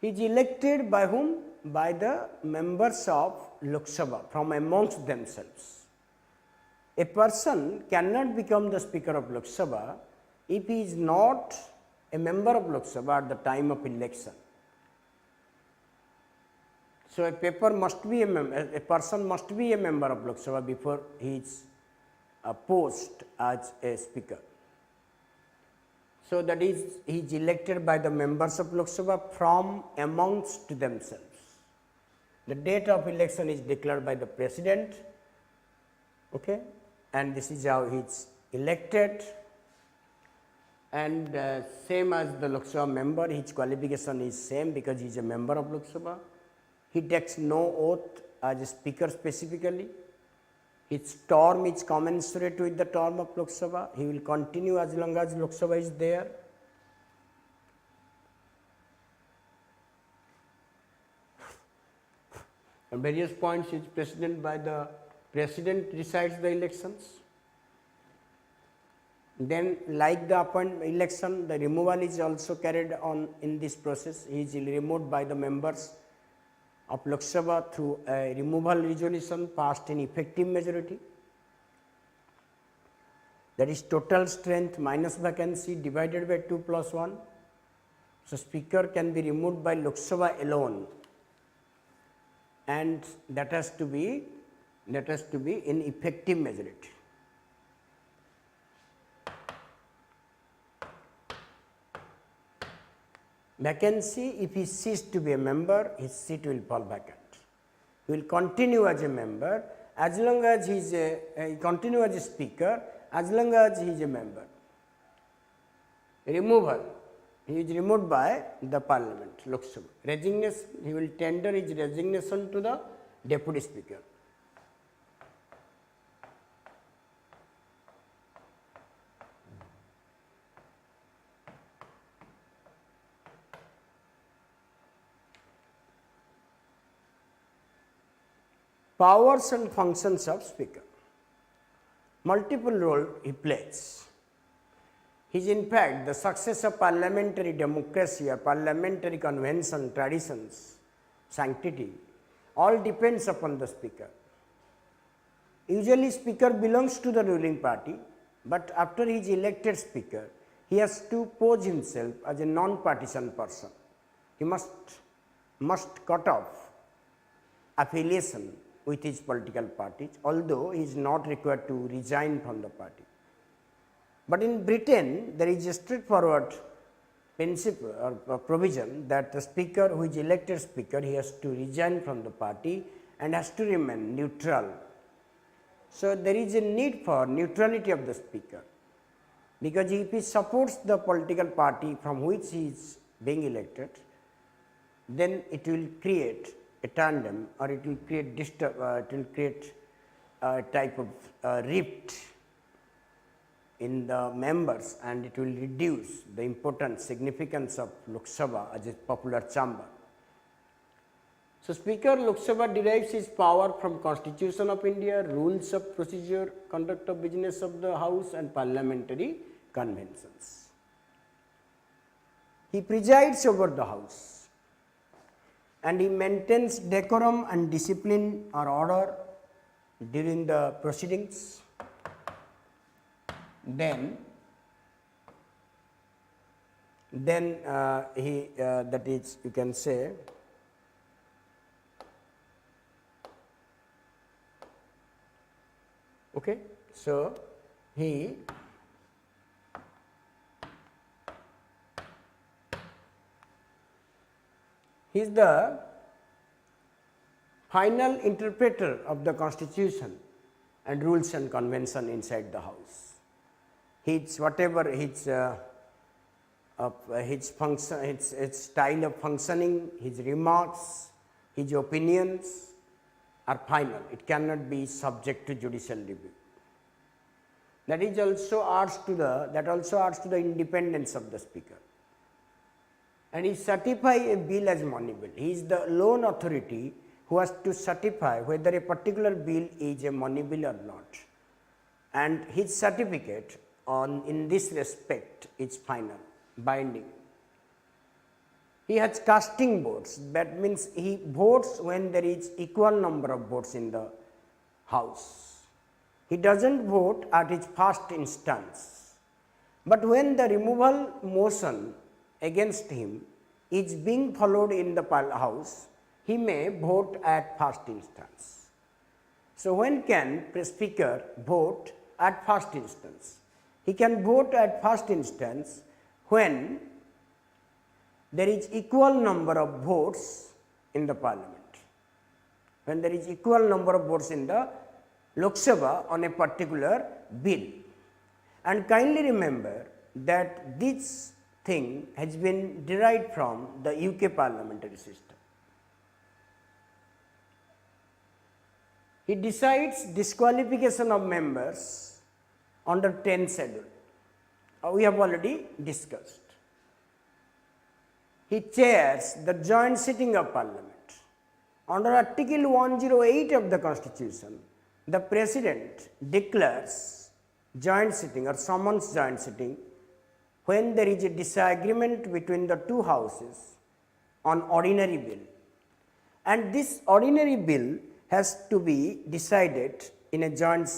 He is elected by whom? By the members of Lok Sabha from amongst themselves. A person cannot become the Speaker of Lok Sabha if he is not a member of Lok Sabha at the time of election. So a person must be a member of Lok Sabha before he is posted as a Speaker. So that is, he is elected by the members of Lok Sabha from amongst themselves. The date of election is declared by the President, okay, and this is how he is elected. And same as the Lok Sabha member, his qualification is same because he is a member of Lok Sabha. He takes no oath as a Speaker specifically. His term is commensurate with the term of Lok Sabha. He will continue as long as Lok Sabha is there. At various points is President decides the elections. Then like the election, the removal is also carried on in this process. He is removed by the members of Lok Sabha through a removal resolution passed in effective majority. that is total strength minus vacancy divided by 2 plus 1. So, speaker can be removed by Lok Sabha alone, and that has to be in effective majority. Vacancy, if he ceased to be a member, his seat will fall vacant. He will continue as a member as long as he is continue as a speaker as long as he is a member. Removal, he is removed by the parliament, Lok Sabha. Resignation, he will tender his resignation to the deputy speaker. Powers and functions of speaker. Multiple role he plays. He is in fact the success of parliamentary democracy or parliamentary convention, traditions, sanctity, all depends upon the speaker. Usually speaker belongs to the ruling party, but after he is elected speaker, he has to pose himself as a non-partisan person. He must cut off affiliation with his political parties, although he is not required to resign from the party. But in Britain, there is a straightforward principle or provision that the speaker who is elected speaker, he has to resign from the party and has to remain neutral. So, there is a need for neutrality of the speaker, because if he supports the political party from which he is being elected, then it will create a tandem, or it will create a type of rift in the members, and it will reduce the importance, significance of Lok Sabha as a popular chamber. So, Speaker Lok Sabha derives his power from Constitution of India, rules of procedure, conduct of business of the House, and parliamentary conventions. He presides over the House, and he maintains decorum and discipline or order during the proceedings. Then he that is, you can say, okay. So, he is the final interpreter of the constitution and rules and convention inside the House. His whatever his function, his style of functioning, his remarks, his opinions are final. It cannot be subject to judicial review. That is also adds to the independence of the speaker. And he certify a bill as money bill. He is the lone authority who has to certify whether a particular bill is a money bill or not. And his certificate in this respect is final, binding. He has casting votes. That means he votes when there is equal number of votes in the House. He does not vote at his first instance. But when the removal motion against him is being followed in the House, he may vote at first instance. So, when can the speaker vote at first instance? He can vote at first instance when there is equal number of votes in the parliament, when there is equal number of votes in the Lok Sabha on a particular bill. And kindly remember that this thing has been derived from the UK parliamentary system. He decides disqualification of members under 10th schedule. We have already discussed. He chairs the joint sitting of parliament. Under Article 108 of the Constitution, the President declares joint sitting or summons joint sitting when there is a disagreement between the two houses on ordinary bill, and this ordinary bill has to be decided in a joint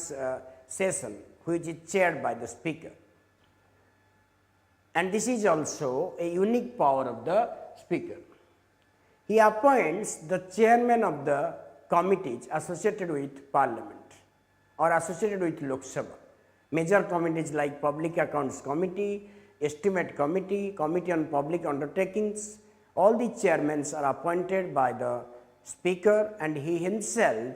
session which is chaired by the speaker. And this is also a unique power of the speaker. He appoints the chairman of the committees associated with parliament or associated with Lok Sabha. Major committees like Public Accounts Committee, Estimate Committee, Committee on Public Undertakings, all the chairmen are appointed by the speaker, and he himself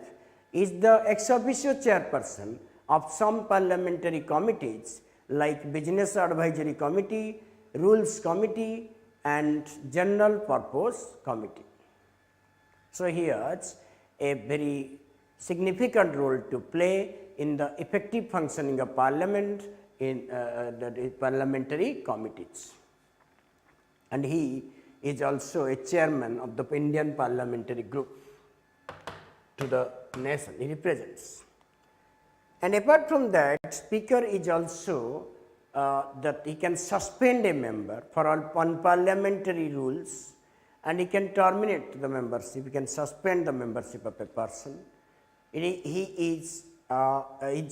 is the ex officio chairperson of some parliamentary committees like Business Advisory Committee, Rules Committee and General Purpose Committee. So, he has a very significant role to play in the effective functioning of parliament in the parliamentary committees. And he is also a chairman of the Indian parliamentary group to the nation he represents. And apart from that, speaker is also that he can suspend a member for unparliamentary rules, and he can terminate the membership, he can suspend the membership of a person. He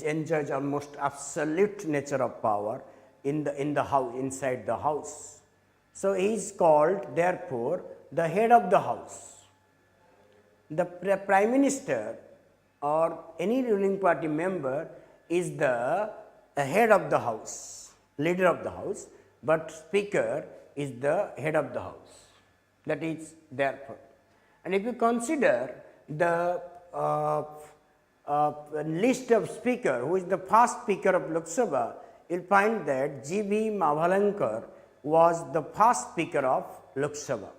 enjoys almost absolute nature of power in the house, inside the house. So, he is called therefore the head of the house. The prime minister or any ruling party member is the head of the house, leader of the house, but speaker is the head of the house. That is therefore. And if you consider the list of speaker, who is the first speaker of Lok Sabha, you will find that G.B. Mavalankar was the first speaker of Lok Sabha,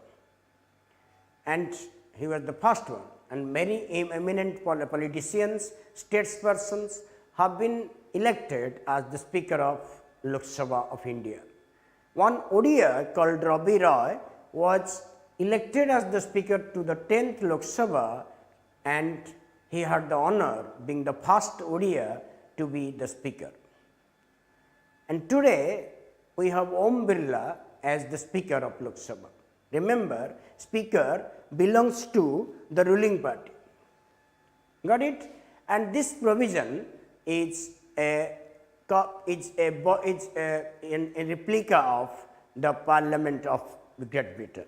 and he was the first one, and many eminent politicians, statespersons have been elected as the speaker of Lok Sabha of India. One ODI called Ravi Roy was elected as the speaker to the 10th Lok Sabha, and he had the honor being the first ODI to be the speaker. And today we have Om Birla as the speaker of Lok Sabha. Remember, speaker belongs to the ruling party. Got it? And this provision is a replica of the Parliament of Great Britain.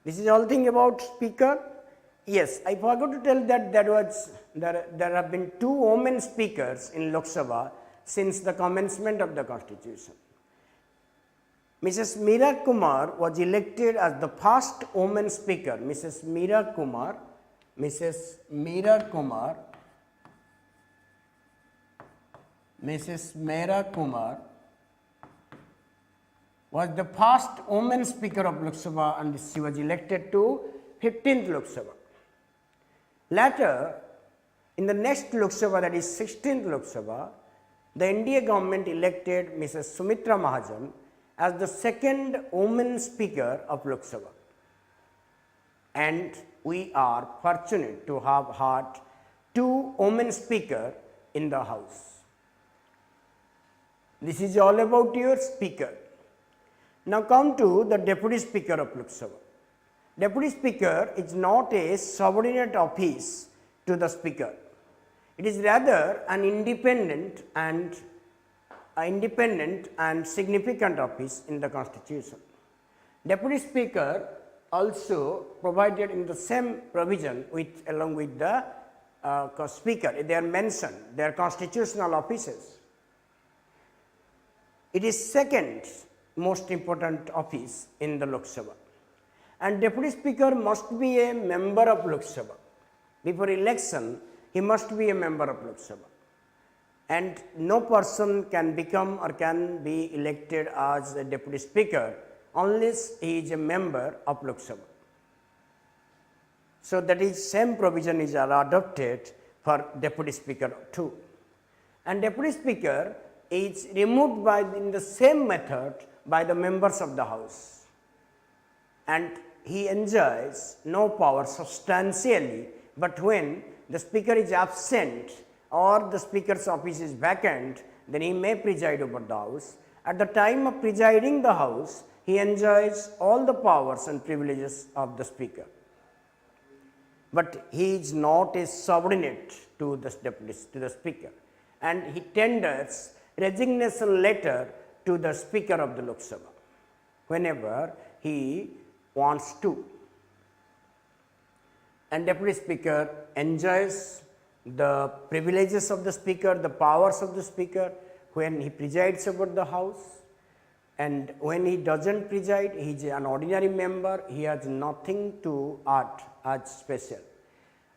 This is all thing about speaker. Yes, I forgot to tell that there have been 2 women speakers in Lok Sabha since the commencement of the constitution. Mrs. Meera Kumar was elected as the first woman speaker. Mrs. Meera Kumar was the first woman speaker of Lok Sabha, and she was elected to 15th Lok Sabha. Later, in the next Lok Sabha, that is 16th Lok Sabha, the NDA government elected Mrs. Sumitra Mahajan as the second woman speaker of Lok Sabha. And we are fortunate to have had 2 women speakers in the house. This is all about your speaker. Now come to the deputy speaker of Lok Sabha. Deputy speaker is not a subordinate office to the speaker. It is rather an independent and significant office in the constitution. Deputy speaker also provided in the same provision along with the speaker. They are mentioned, they are constitutional offices. It is second most important office in the Lok Sabha. And deputy speaker must be a member of Lok Sabha. Before election, he must be a member of Lok Sabha. And no person can become or can be elected as a deputy speaker unless he is a member of Lok Sabha. So that is same provision is adopted for deputy speaker too. And deputy speaker is removed in the same method by the members of the house, and he enjoys no power substantially, but when the speaker is absent or the speaker's office is vacant, then he may preside over the house. At the time of presiding the house, he enjoys all the powers and privileges of the speaker, but he is not a subordinate to the speaker. and he tenders resignation letter to the Speaker of the Lok Sabha whenever he wants to. And Deputy Speaker enjoys the privileges of the Speaker, the powers of the Speaker when he presides over the House, and when he doesn't preside, he is an ordinary member, he has nothing to add as special.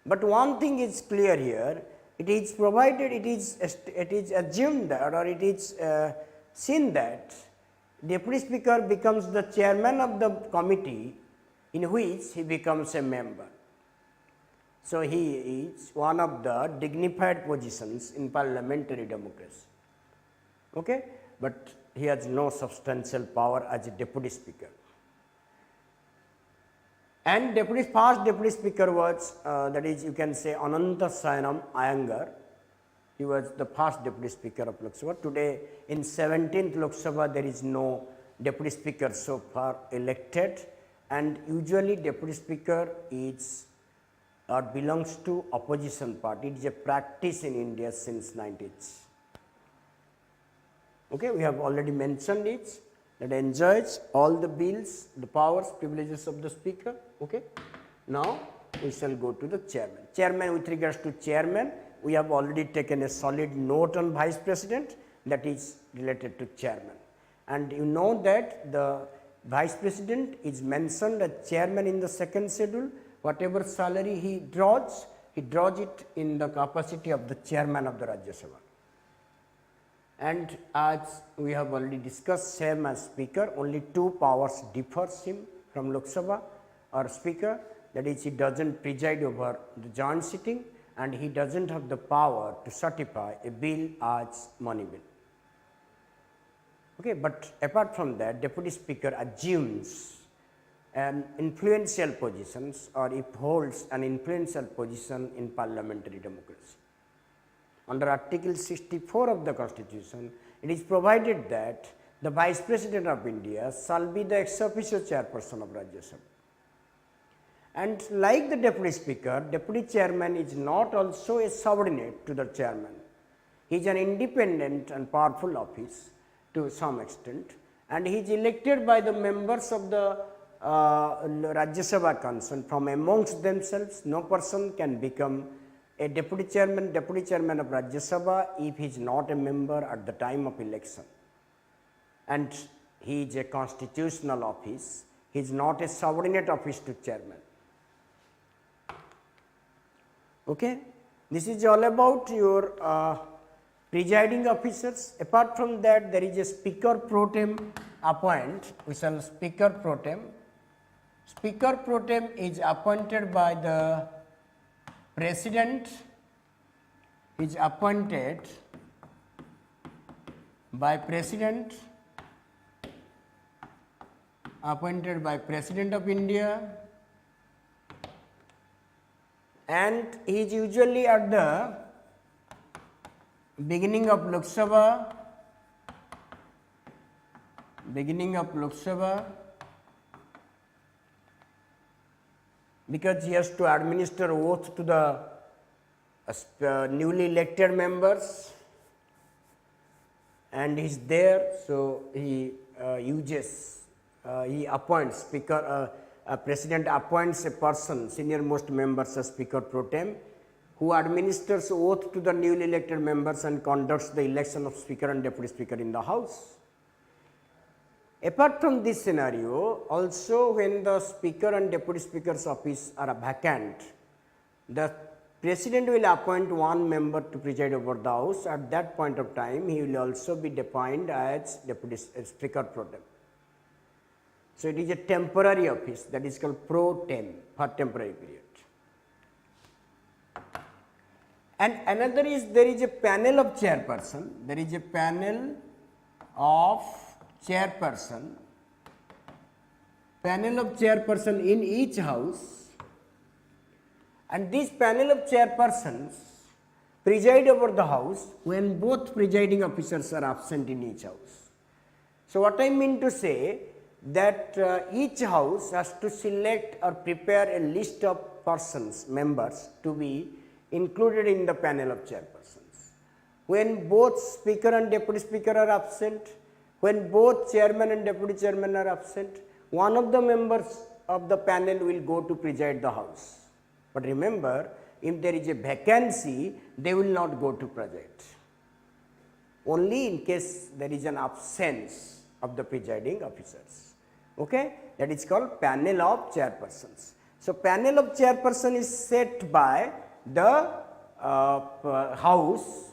But one thing is clear here, it is provided, it is assumed that, or it is seen that Deputy Speaker becomes the chairman of the committee in which he becomes a member. So, he is one of the dignified positions in parliamentary democracy, okay? But he has no substantial power as a Deputy Speaker. And first Deputy Speaker was that is, you can say, Ananta Sayanam Iyengar. He was the first Deputy Speaker of Lok Sabha. Today in 17th Lok Sabha there is no Deputy Speaker so far elected, and usually Deputy Speaker is or belongs to opposition party. It is a practice in India since 90s. Okay, we have already mentioned it, that enjoys all the bills, the powers, privileges of the Speaker. Okay. Now we shall go to the chairman. Chairman, with regards to chairman, we have already taken a solid note on Vice President, that is related to chairman. And you know that the Vice President is mentioned as chairman in the second schedule. Whatever salary he draws it in the capacity of the chairman of the Rajya Sabha. And as we have already discussed, same as Speaker, only two powers differs him from Lok Sabha or Speaker, that is, he doesn't preside over the joint sitting and he doesn't have the power to certify a bill as money bill. Okay, but apart from that, Deputy Speaker assumes an influential positions, or it holds an influential position in parliamentary democracy. Under Article 64 of the Constitution, it is provided that the Vice President of India shall be the ex officio chairperson of Rajya Sabha. And like the Deputy Speaker, Deputy Chairman is not also a subordinate to the Chairman. He is an independent and powerful office to some extent, and he is elected by the members of the Rajya Sabha concerned from amongst themselves. No person can become a deputy chairman of Rajya Sabha if he is not a member at the time of election. And he is a constitutional office, he is not a subordinate office to chairman. Okay? This is all about your presiding officers. Apart from that, there is a Speaker pro tem appoint, we shall Speaker pro tem. Speaker pro tem is appointed by the President, is appointed by President, appointed by President of India, and he is usually at the beginning of Lok Sabha, because he has to administer oath to the newly elected members, and he is there, so he he appoints Speaker, President appoints a person, senior most members as Speaker pro tem, who administers oath to the newly elected members and conducts the election of Speaker and Deputy Speaker in the House. Apart from this scenario, also when the Speaker and Deputy Speaker's office are vacant, the President will appoint one member to preside over the House. At that point of time, he will also be defined as Deputy Speaker pro tem. So, it is a temporary office, that is called pro tem, for temporary period. And another is, there is a panel of chairperson, panel of chairperson in each house, and this panel of chairpersons preside over the house when both presiding officers are absent in each house. So, what I mean to say, that each house has to select or prepare a list of persons, members to be included in the panel of chairpersons. when both speaker and deputy speaker are absent, when both chairman and deputy chairman are absent, one of the members of the panel will go to preside the house. But remember, if there is a vacancy, they will not go to preside. Only in case there is an absence of the presiding officers. Okay? That is called panel of chairpersons. So, panel of chairperson is set by the house,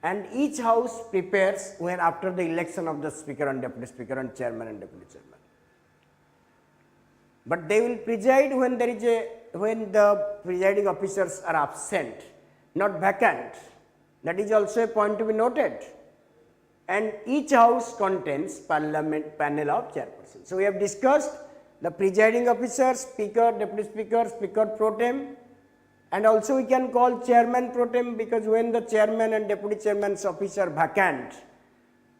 and each house prepares when after the election of the speaker and deputy speaker and chairman and deputy chairman. But they will preside when there is when the presiding officers are absent, not vacant. That is also a point to be noted. And each house contains parliament panel of chairpersons. So, we have discussed the presiding officer, speaker, deputy speaker, speaker pro tem, and also we can call chairman pro tem, because when the chairman and deputy chairman's office are vacant,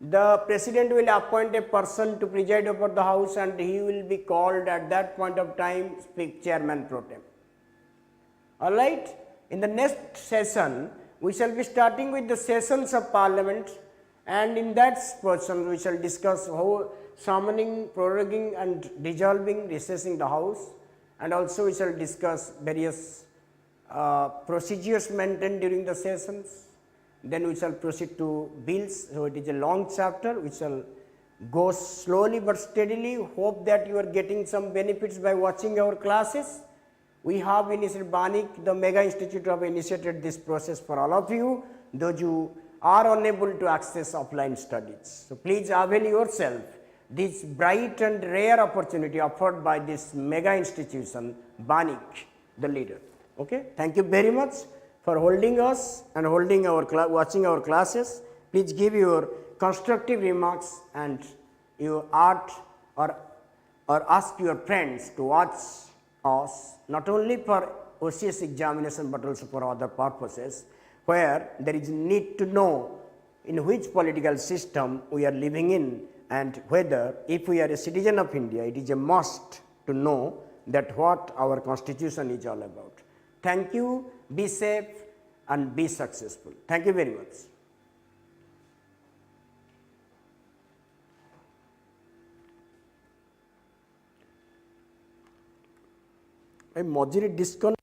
the president will appoint a person to preside over the house, and he will be called at that point of time chairman pro tem. All right. In the next session, we shall be starting with the sessions of parliament, and in that portion we shall discuss how summoning, proroguing and dissolving, recessing the house, and also we shall discuss various procedures maintained during the sessions. Then we shall proceed to bills. So, it is a long chapter. We shall go slowly but steadily. Hope that you are getting some benefits by watching our classes. We have initiated Banik, the Mega Institute have initiated this process for all of you, those who are unable to access offline studies. So, please avail yourself this bright and rare opportunity offered by this mega institution, Banik, the leader. Okay. Thank you very much for holding us and holding our watching our classes. Please give your constructive remarks and you art or ask your friends to watch us, not only for OCS examination but also for other purposes, where there is need to know in which political system we are living in, and whether if we are a citizen of India, it is a must to know that what our constitution is all about. Thank you, be safe and be successful. Thank you very much. I mojiri disconnect.